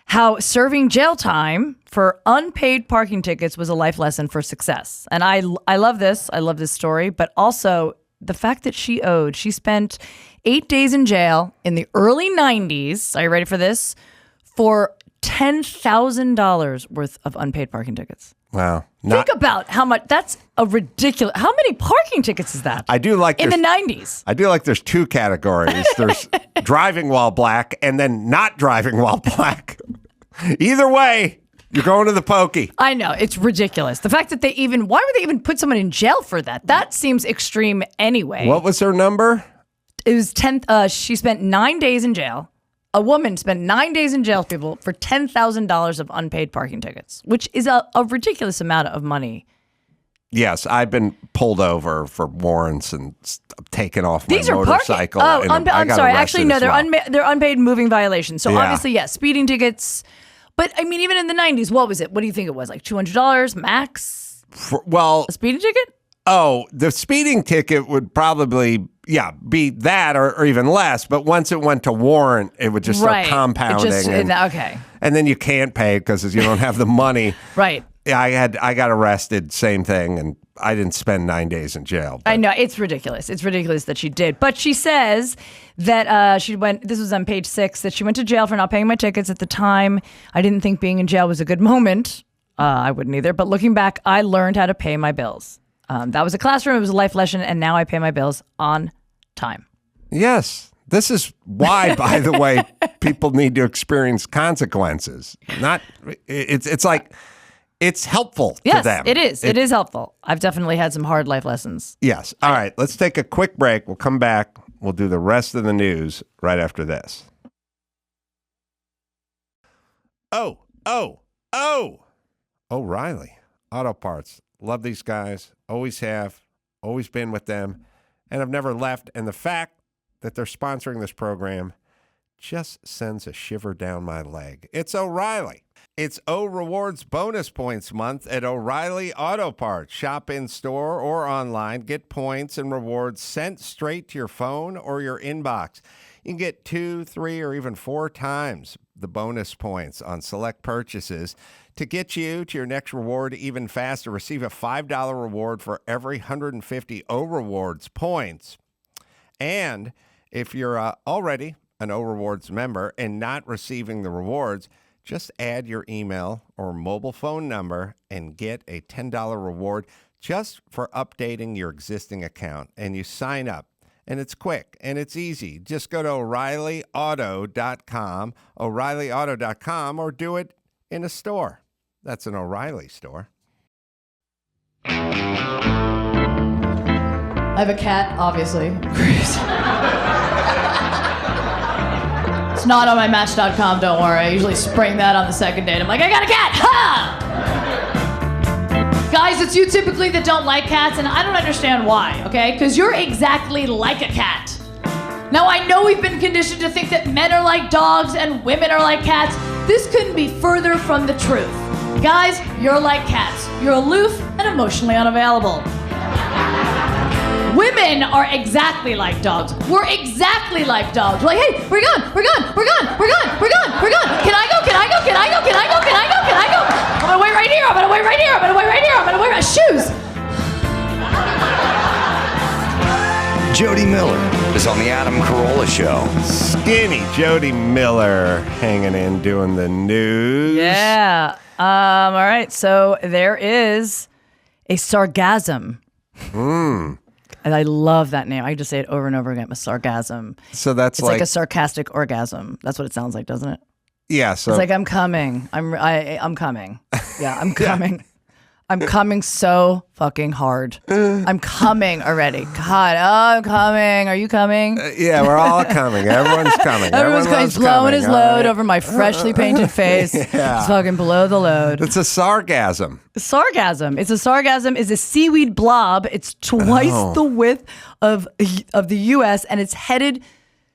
how serving jail time for unpaid parking tickets was a life lesson for success. And I love this. I love this story. But also the fact that she spent 8 days in jail in the early 90s. Are you ready for this? For $10,000 worth of unpaid parking tickets. Wow. Think about how much. That's a ridiculous. How many parking tickets is that? I do like in the 90s. I do like there's 2 categories. There's driving while black and then not driving while black. Either way, you're going to the pokey. I know. It's ridiculous. The fact that why would they even put someone in jail for that? That seems extreme anyway. What was her number? It was 10. She spent 9 days in jail. A woman spent 9 days in jail, people, for $10,000 of unpaid parking tickets, which is a ridiculous amount of money. Yes, I've been pulled over for warrants and taken off my motorcycle. I'm sorry. Actually, no, they're unpaid moving violations. So obviously, yes, speeding tickets. But I mean, even in the 90s, what was it? What do you think it was? Like $200 max? A speeding ticket? Oh, the speeding ticket would probably, be that or even less. But once it went to warrant, it would just start compounding. Okay. And then you can't pay because you don't have the money. Right. Yeah, I got arrested, same thing, and I didn't spend 9 days in jail. I know, it's ridiculous. It's ridiculous that she did. But she says that this was on page 6, that she went to jail for not paying my tickets at the time. I didn't think being in jail was a good moment. I wouldn't either. But looking back, I learned how to pay my bills. That was a classroom. It was a life lesson. And now I pay my bills on time. Yes. This is why, by the way, people need to experience consequences. It's like, it's helpful to them. Yes, it is. It is helpful. I've definitely had some hard life lessons. Yes. All right. Let's take a quick break. We'll come back. We'll do the rest of the news right after this. O'Reilly Auto Parts. Love these guys. Always have. Always been with them. And I've never left. And the fact that they're sponsoring this program just sends a shiver down my leg. It's O'Reilly. It's O Rewards Bonus Points Month at O'Reilly Auto Parts. Shop in store or online. Get points and rewards sent straight to your phone or your inbox. You can get 2, 3, or even 4 times the bonus points on select purchases. To get you to your next reward even faster, receive a $5 reward for every 150 O Rewards points. And if you're already an O Rewards member and not receiving the rewards, just add your email or mobile phone number and get a $10 reward just for updating your existing account. And you sign up. And it's quick and it's easy. Just go to O'ReillyAuto.com, O'ReillyAuto.com, or do it in a store. That's an O'Reilly store. I have a cat, obviously. It's not on my Match.com, don't worry. I usually spring that on the second date. I'm like, I got a cat! Ha! Guys, it's you typically that don't like cats, and I don't understand why, okay? Because you're exactly like a cat. Now, I know we've been conditioned to think that men are like dogs and women are like cats. This couldn't be further from the truth. Guys, you're like cats. You're aloof and emotionally unavailable. Women are exactly like dogs. We're exactly like dogs. We're like, hey, we're gone. Can I go? I'm gonna wait right here. I'm gonna wait right here. Shoes. Jodi Miller is on the Adam Carolla Show. Skinny Jodi Miller hanging in, doing the news. Yeah. All right. So there is a sargasm. And I love that name. I just say it over and over again. A sargasm. So it's like a sarcastic orgasm. That's what it sounds like, doesn't it? Yeah. So it's like I'm coming. I'm coming. Yeah, I'm coming. I'm coming so fucking hard. I'm coming already. God, I'm coming. Are you coming? Yeah, we're all coming. Everyone's coming. Everyone's coming. He's blowing his load over my freshly painted face. Yeah. It's fucking below the load. It's a sargasm. Sargasm. It's a sargasm. Is a seaweed blob. It's twice the width of the U.S. and it's headed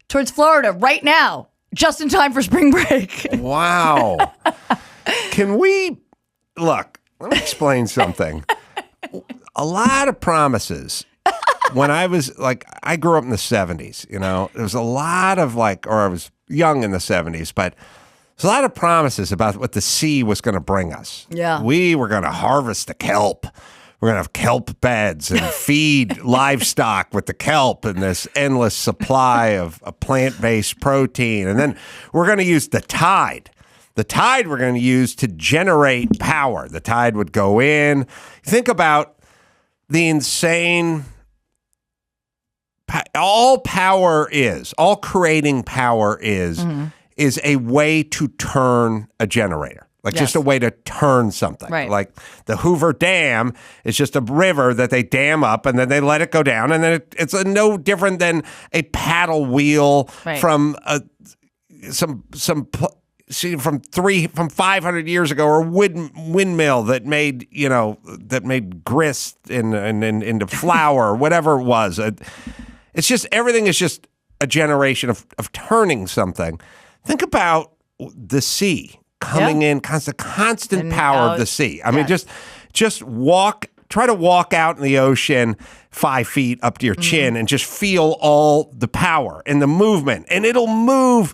towards Florida right now, just in time for spring break. Wow. Can we look? Let me explain something. A lot of promises. When I was I grew up in the 70s, there was a lot of or I was young in the 70s, but there's a lot of promises about what the sea was going to bring us. Yeah. We were going to harvest the kelp. We're going to have kelp beds and feed livestock with the kelp and this endless supply of plant-based protein. And then we're going to use the tide. The tide we're going to use to generate power. The tide would go in. Think about the insane, all creating power is a way to turn a generator. Just a way to turn something. Right. Like the Hoover Dam is just a river that they dam up and then they let it go down. And then it's no different than a paddle wheel from from 500 years ago, or windmill that made grist into flour or whatever it was. It's just everything is just a generation of turning something. Think about the sea coming in, constant power of the sea. I mean, just try to walk out in the ocean 5 feet up to your chin and just feel all the power and the movement, and it'll move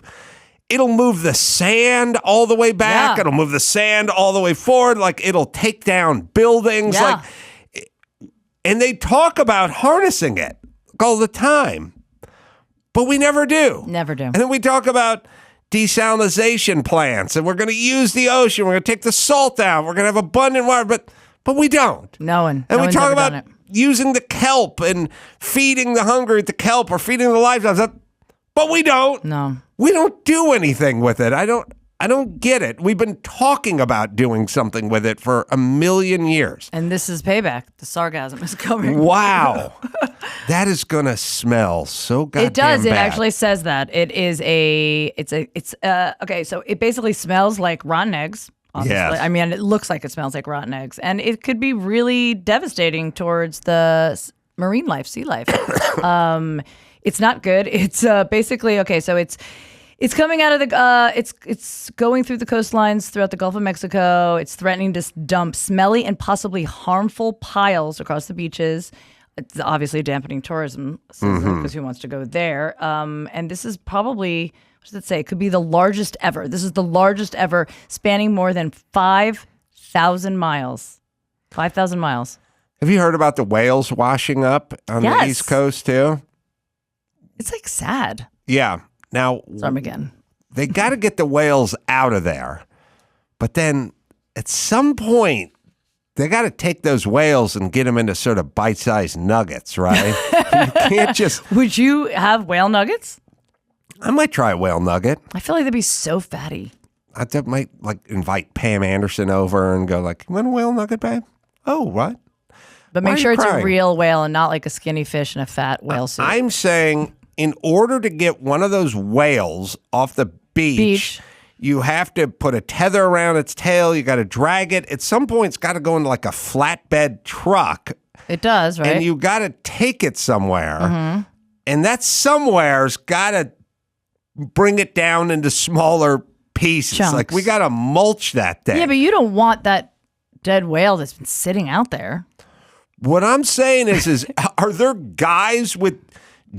the sand all the way back. Yeah. It'll move the sand all the way forward. It'll take down buildings. Yeah. And they talk about harnessing it all the time, but we never do. Never do. And then we talk about desalination plants, and we're going to use the ocean. We're going to take the salt out. We're going to have abundant water, but we don't. And we talk about using the kelp and feeding the hungry with the kelp or feeding the livestock, but we don't. No. We don't do anything with it. I don't get it. We've been talking about doing something with it for 1,000,000 years. And this is payback. The sargasm is coming. Wow. That is going to smell so goddamn It does. bad. It actually says that. Okay, so it basically smells like rotten eggs. Obviously. Yes. I mean, it looks like it smells like rotten eggs. And it could be really devastating towards the marine life, sea life. It's not good. It's basically, okay, so it's coming out of the, it's going through the coastlines throughout the Gulf of Mexico. It's threatening to dump smelly and possibly harmful piles across the beaches. It's obviously dampening tourism, because who wants to go there? And this is probably, what does it say? It could be the largest ever. This is the largest ever, spanning more than 5,000 miles. 5,000 miles. Have you heard about the whales washing up on the East Coast too? It's sad. Yeah. Now, Armageddon. They got to get the whales out of there. But then at some point, they got to take those whales and get them into sort of bite-sized nuggets, right? You can't just... Would you have whale nuggets? I might try a whale nugget. I feel like they'd be so fatty. I might invite Pam Anderson over and go you want a whale nugget, babe? Oh, what? But make sure it's a real whale and not like a skinny fish in a fat whale suit. I'm saying in order to get one of those whales off the beach. You have to put a tether around its tail. You got to drag it. At some point, it's got to go into like a flatbed truck. It does, right? And you got to take it somewhere. And that somewhere's got to bring it down into smaller pieces. Chunks. Like we got to mulch that thing. Yeah, but you don't want that dead whale that's been sitting out there. What I'm saying is are there guys with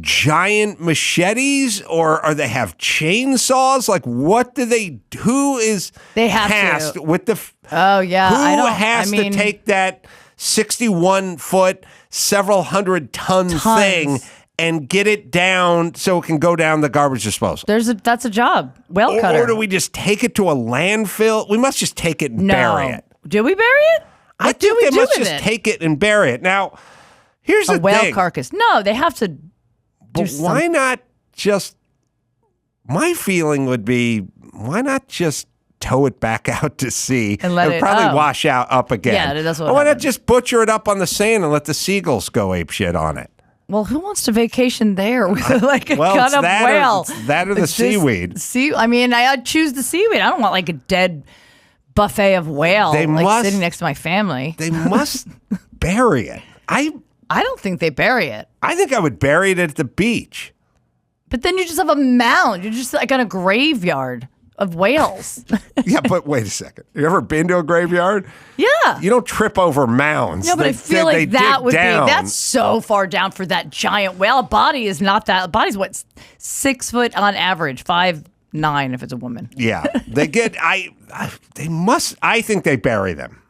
giant machetes, or are they have chainsaws? Like, what do they? Who is they have tasked to. with the? Oh yeah, who has to take that 61-foot, several hundred ton thing and get it down so it can go down the garbage disposal? That's a job. Whale cutter. Or do we just take it to a landfill? We must just take it and bury it. Do we bury it? I think they must just take it and bury it. Now, here's the thing. A whale carcass. No, they have to. But why not just? My feeling would be, why not just tow it back out to sea and let it probably wash out up again? Yeah, that's what. Or why not just butcher it up on the sand and let the seagulls go ape shit on it? Well, who wants to vacation there with like a cut up whale? That or the seaweed. I mean, I'd choose the seaweed. I don't want like a dead buffet of whale sitting next to my family. They must bury it. I don't think they bury it. I think I would bury it at the beach. But then you just have a mound. You're just like on a graveyard of whales. Yeah, but wait a second. You ever been to a graveyard? Yeah. You don't trip over mounds. No, but I feel like that would be, that's so far down for that giant whale. A body is not that. A body's what, 6 foot on average, 5'9" if it's a woman. Yeah. They get, they must, I think they bury them.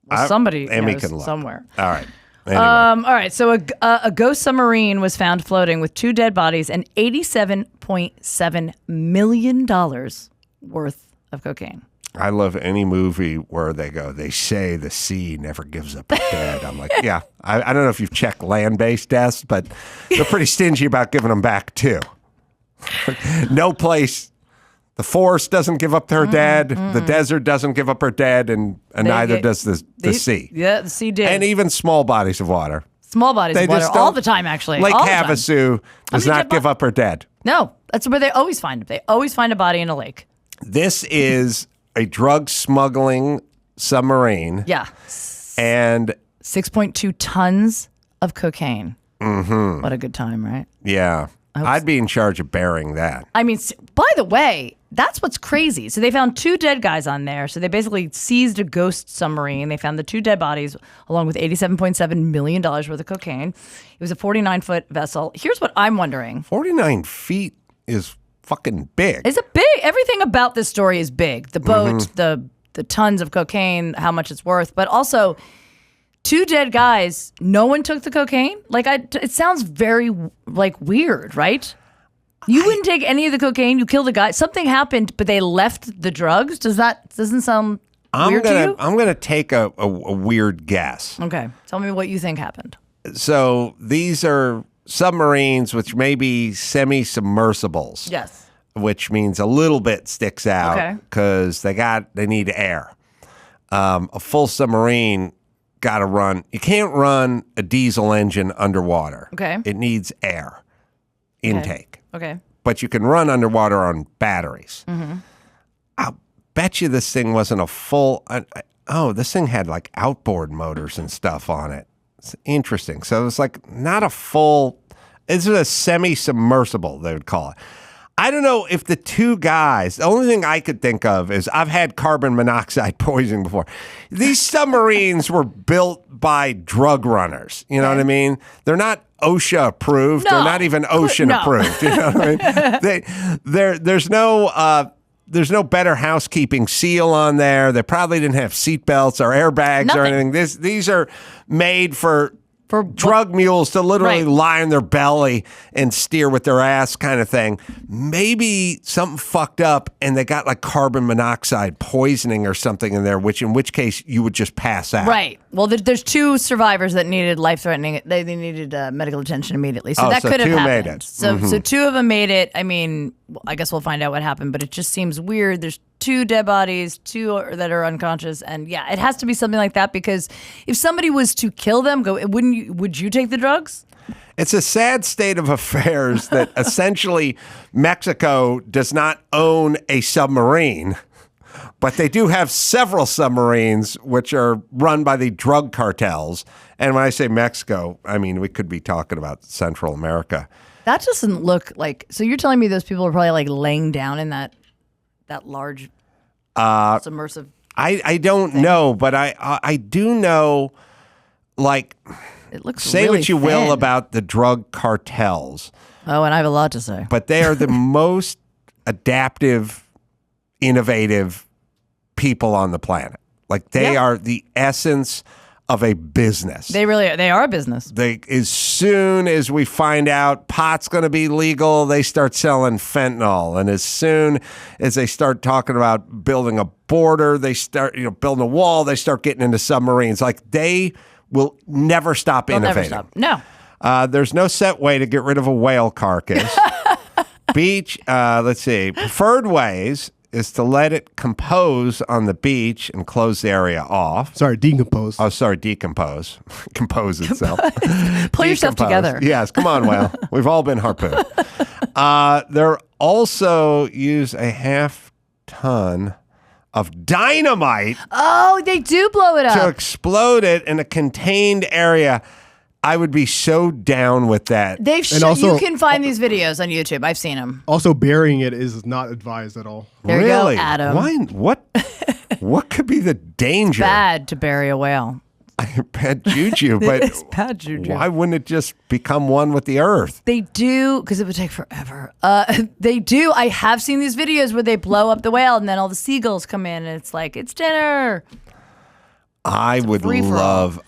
Well, somebody Amy knows can look. somewhere. All right. Anyway. All right. So a ghost submarine was found floating with 2 dead bodies and $87.7 million worth of cocaine. I love any movie where they say the sea never gives up a dead. I'm like, yeah. I don't know if you've checked land-based deaths, but they're pretty stingy about giving them back too. No place. The forest doesn't give up their dead. The desert doesn't give up her dead, and neither does the sea. Yeah, the sea did. And even small bodies of water. Small bodies of water all the time, actually. Lake Havasu does not give up her dead. No, that's where they always find them. They always find a body in a lake. This is a drug smuggling submarine. Yeah. And 6.2 tons of cocaine. Mm-hmm. What a good time, right? Yeah. I'd be in charge of burying that. I mean, by the way, that's what's crazy. So they found 2 dead guys on there. So they basically seized a ghost submarine. They found the 2 dead bodies along with $87.7 million worth of cocaine. It was a 49-foot vessel. Here's what I'm wondering. 49 feet is fucking big. Is it big? Everything about this story is big. The boat, the tons of cocaine, how much it's worth, but also 2 dead guys. No one took the cocaine. Like it sounds very like weird, right? You wouldn't take any of the cocaine. You killed a guy. Something happened, but they left the drugs. Doesn't sound weird to you? I'm gonna take a weird guess. Okay, tell me what you think happened. So these are submarines, which may be semi-submersibles. Yes. Which means a little bit sticks out because they need air. A full submarine got to run. You can't run a diesel engine underwater. Okay. It needs air intake. Okay. But you can run underwater on batteries. Mm-hmm. I'll bet you this thing wasn't a full. This thing had like outboard motors and stuff on it. It's interesting. So it's like not a full. It's a semi-submersible, they would call it. I don't know if the 2 guys, the only thing I could think of is I've had carbon monoxide poisoning before. These submarines were built by drug runners. You know what I mean? They're not OSHA approved. No. They're not even ocean approved. You know what I mean? There's no better housekeeping seal on there. They probably didn't have seatbelts or airbags or anything. These are made for drug mules to literally lie on their belly and steer with their ass kind of thing. Maybe something fucked up and they got like carbon monoxide poisoning or something in there, in which case you would just pass out. Right. Well, there's 2 survivors that needed life-threatening. They needed medical attention immediately. So that could have 2 happened. made it. So 2 of them made it. I mean, I guess we'll find out what happened, but it just seems weird. There's 2 dead bodies, 2 that are unconscious, and yeah, it has to be something like that because if somebody was to kill them, would you take the drugs? It's a sad state of affairs that essentially Mexico does not own a submarine, but they do have several submarines which are run by the drug cartels. And when I say Mexico, I mean, we could be talking about Central America. That doesn't look like, so you're telling me those people are probably like laying down in that large submersive I don't know, but I do know, like, it looks say really what you thin. will about the drug cartels. Oh, and I have a lot to say. But they are the most adaptive, innovative people on the planet. Like, they are the essence of a business. They are a business. As soon as we find out pot's going to be legal, they start selling fentanyl. And as soon as they start talking about building a border, they start building a wall, they start getting into submarines. Like, they will never stop innovating. Never stop. No. There's no set way to get rid of a whale carcass. Beach, let's see. Preferred ways is to let it compose on the beach and close the area off. Sorry, decompose. Oh, sorry, decompose. Compose itself. Pull yourself together. Yes, come on, whale. We've all been harpooned. They're also use a half ton of dynamite. Oh, they do blow it up. To explode it in a contained area. I would be so down with that. You can find these videos on YouTube. I've seen them. Also, burying it is not advised at all. There you go, Adam. Why? What could be the danger? It's bad to bury a whale. Bad juju, but it's bad juju. Why wouldn't it just become one with the earth? They do, because it would take forever. They do. I have seen these videos where they blow up the whale and then all the seagulls come in and it's like, it's dinner. I would love,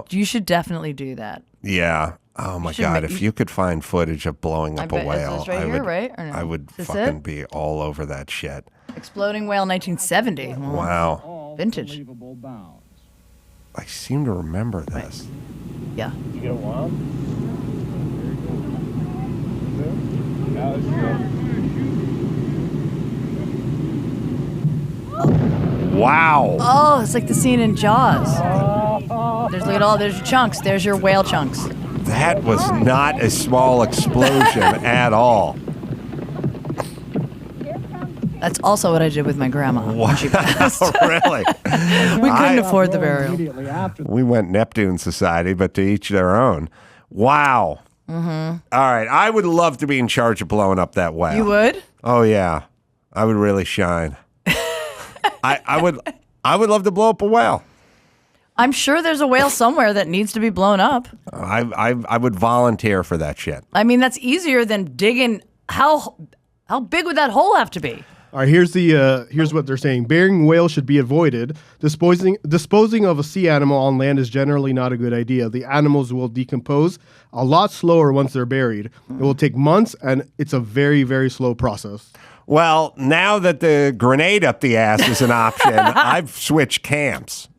you should definitely do that. Yeah. Oh my God. If you could find footage of blowing up a whale, is this right here, right? Or no? I would fucking be all over that shit. Exploding whale 1970. Wow. Vintage. I seem to remember this. Right. Yeah. Did you get a while? Wow. Oh, it's like the scene in Jaws. There's your chunks. There's your whale chunks. That was not a small explosion at all. That's also what I did with my grandma. When she passed. Really? We couldn't afford the burial. We went Neptune Society, but to each their own. Wow. Mm-hmm. All right. I would love to be in charge of blowing up that whale. You would? Oh, yeah. I would really shine. I would love to blow up a whale. I'm sure there's a whale somewhere that needs to be blown up. I would volunteer for that shit. I mean, that's easier than digging. How big would that hole have to be? All right, here's what they're saying. Burying whales should be avoided. Disposing of a sea animal on land is generally not a good idea. The animals will decompose a lot slower once they're buried. It will take months, and it's a very, very slow process. Well, now that the grenade up the ass is an option, I've switched camps.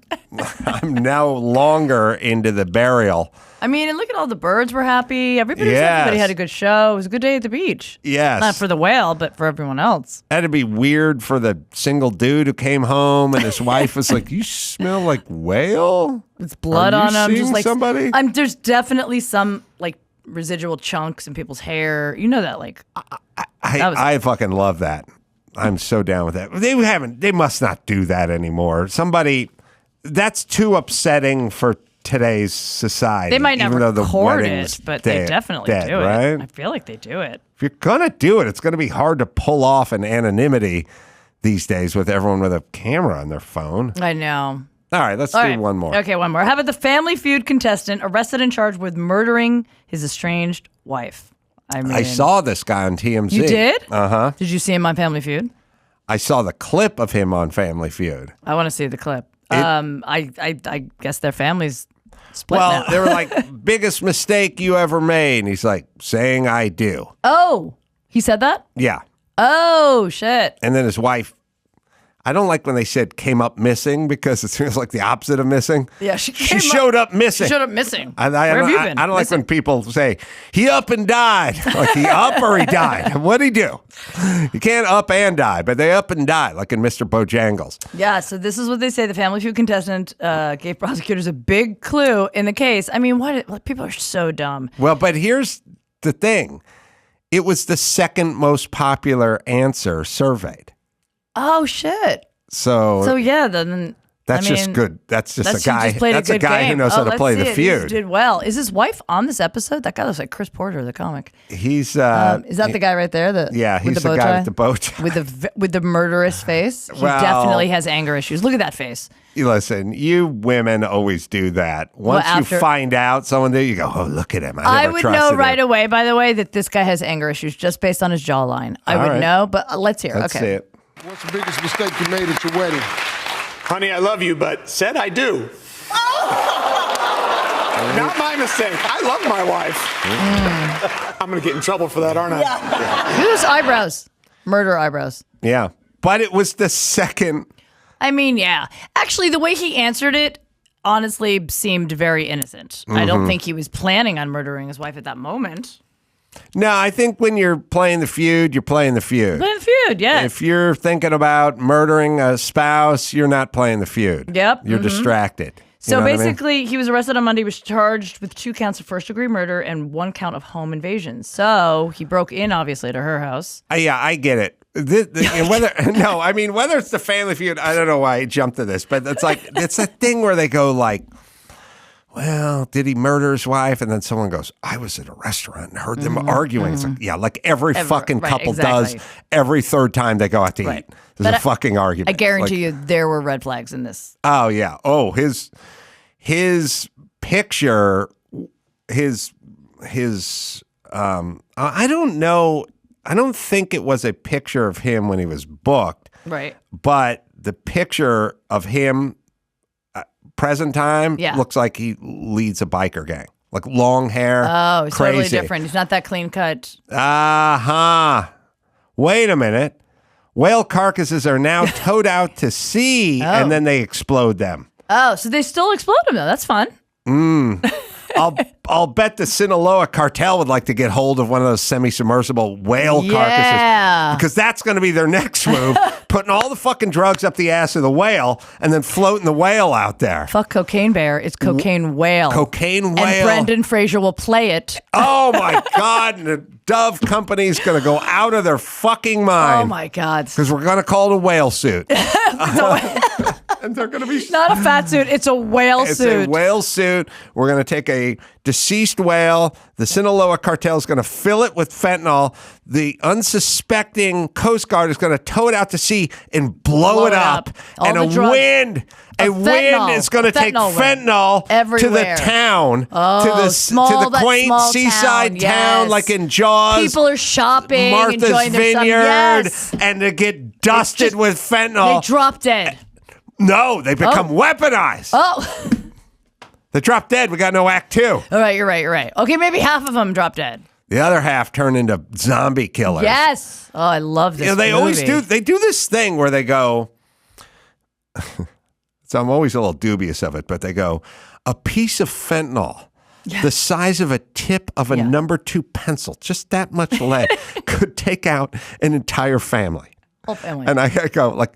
I'm no longer into the burial. I mean, and look at all the birds were happy. Everybody had a good show. It was a good day at the beach. Yes. Not for the whale, but for everyone else. That'd be weird for the single dude who came home and his wife was like, "You smell like whale? It's blood on him." Just like somebody. There's definitely some like residual chunks in people's hair. You know that, like. I fucking love that. I'm so down with that. They must not do that anymore. That's too upsetting for today's society. They might not record it, but they dead, definitely do it. Right? I feel like they do it. If you're gonna do it, it's gonna be hard to pull off in anonymity these days with everyone with a camera on their phone. I know. All right, let's do one more. Okay, one more. How about the Family Feud contestant arrested and charged with murdering his estranged wife? I saw this guy on TMZ. You did? Uh-huh. Did you see him on Family Feud? I saw the clip of him on Family Feud. I want to see the clip. I guess their family's split now. They were like, biggest mistake you ever made. And he's like, saying I do. Oh, he said that? Yeah. Oh, shit. And then his wife, I don't like when they said came up missing because it feels like the opposite of missing. Yeah, she showed up missing. She showed up missing. Where have you been? I don't like when people say, he up and died. Like, he up or he died? What'd he do? You can't up and die, but they up and die, like in Mr. Bojangles. Yeah, so this is what they say. The Family Feud contestant gave prosecutors a big clue in the case. I mean, people are so dumb. Well, but here's the thing. It was the second most popular answer surveyed. Oh, shit. So yeah, then just good. That's a guy. That's a guy who knows how to play the feud. He did well. Is his wife on this episode? That guy looks like Chris Porter, the comic. He's is that the guy right there? He's the guy with the bow tie. with the murderous face. He definitely has anger issues. Look at that face. Listen, you women always do that. Once you find out someone there, you go, oh, look at him. I would know right away, by the way, that this guy has anger issues just based on his jawline. I would know, but let's hear. Let's see it. What's the biggest mistake you made at your wedding? Honey, I love you, but said I do. Not my mistake. I love my wife. I'm going to get in trouble for that, aren't I? Yeah. Look at those eyebrows. Murder eyebrows. Yeah. But it was the second. I mean, yeah. Actually, the way he answered it honestly seemed very innocent. I don't think he was planning on murdering his wife at that moment. No, I think when you're playing the feud, you're playing the feud. Playing the feud, yeah. If you're thinking about murdering a spouse, you're not playing the feud. Yep. You're distracted. So basically, he was arrested on Monday. He was charged with 2 counts of first-degree murder and 1 count of home invasion. So he broke in, obviously, to her house. Yeah, I get it. Whether it's the Family Feud, I don't know why I jumped to this, but it's like it's a thing where they go like, well, did he murder his wife? And then someone goes, I was at a restaurant and heard them arguing. It's like, yeah, like every fucking couple does every third time they go out to eat. There's a fucking argument. I guarantee you there were red flags in this. Oh, yeah. Oh, his picture, I don't know. I don't think it was a picture of him when he was booked. Right. But the picture of him present time looks like he leads a biker gang. Like long hair. Oh, it's crazy. totally different. He's not that clean cut. Wait a minute. Whale carcasses are now towed out to sea and then they explode them. Oh, so they still explode them though. That's fun. I'll bet the Sinaloa cartel would like to get hold of one of those semi-submersible whale carcasses because that's going to be their next move. Putting all the fucking drugs up the ass of the whale and then floating the whale out there. Fuck Cocaine Bear. It's Cocaine Whale. Cocaine Whale. And Brendan Fraser will play it. Oh my God. And the Dove Company's going to go out of their fucking mind. Oh my God. Because we're going to call it a whale suit. And they're going to be not a fat suit. It's a whale suit. It's a whale suit. We're going to take a deceased whale. The Sinaloa cartel is going to fill it with fentanyl. The unsuspecting Coast Guard is going to tow it out to sea and blow it up. And a wind is going to take fentanyl to the town, to the quaint seaside town, like in Jaws. People are shopping, Martha's enjoying their Vineyard, summer. and they get dusted with fentanyl. They drop dead. No, they become weaponized. Oh. They drop dead. We got no act 2. All right, you're right. Okay, maybe half of them drop dead. The other half turn into zombie killers. Yes. Oh, I love this they movie. always do. They do this thing where they go, so I'm always a little dubious of it, but they go, a piece of fentanyl the size of a tip of a number 2 pencil, just that much lead, could take out an entire family. Whole family. And I go, like,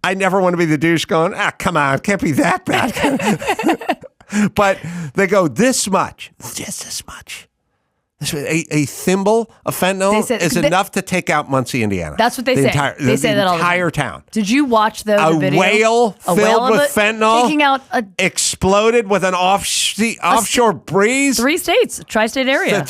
I never want to be the douche going, come on, it can't be that bad. But they go, this much, just this much. A thimble of fentanyl is enough to take out Muncie, Indiana. That's what they say. They say that all the time. The entire town. Did you watch the video? A whale filled with fentanyl taking out exploded with an offshore breeze. 3 states, tri-state area.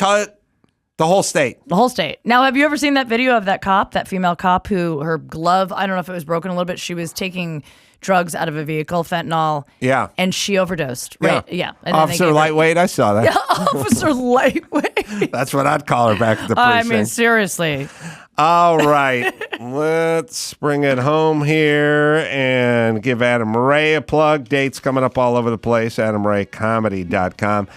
The whole state. The whole state. Now, have you ever seen that video of that female cop who her glove, I don't know if it was broken a little bit. She was taking drugs out of a vehicle, fentanyl. Yeah. And she overdosed. Right? Yeah. And Officer Lightweight, I saw that. Yeah, Officer Lightweight. That's what I'd call her back at the precinct. I mean, seriously. All right. Let's bring it home here and give Adam Ray a plug. Dates coming up all over the place. AdamRayComedy.com.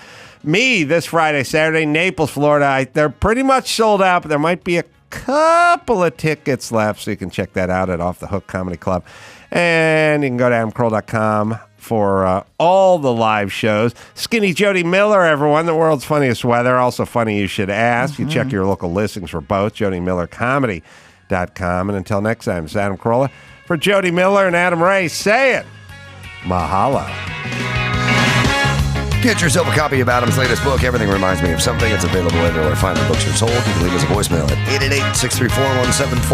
Me this Friday, Saturday, Naples, Florida. They're pretty much sold out, but there might be a couple of tickets left, so you can check that out at Off the Hook Comedy Club. And you can go to adamcarolla.com for all the live shows. Skinny Jodi Miller, everyone, the world's funniest weather. Also funny you should ask. You check your local listings for both, JodiMillerComedy.com. And until next time, it's Adam Carolla. For Jodi Miller and Adam Ray, say it. Mahalo. Get yourself a copy of Adam's latest book, Everything Reminds Me of Something. It's available everywhere fine books are sold. You can leave us a voicemail at 888-634-1740.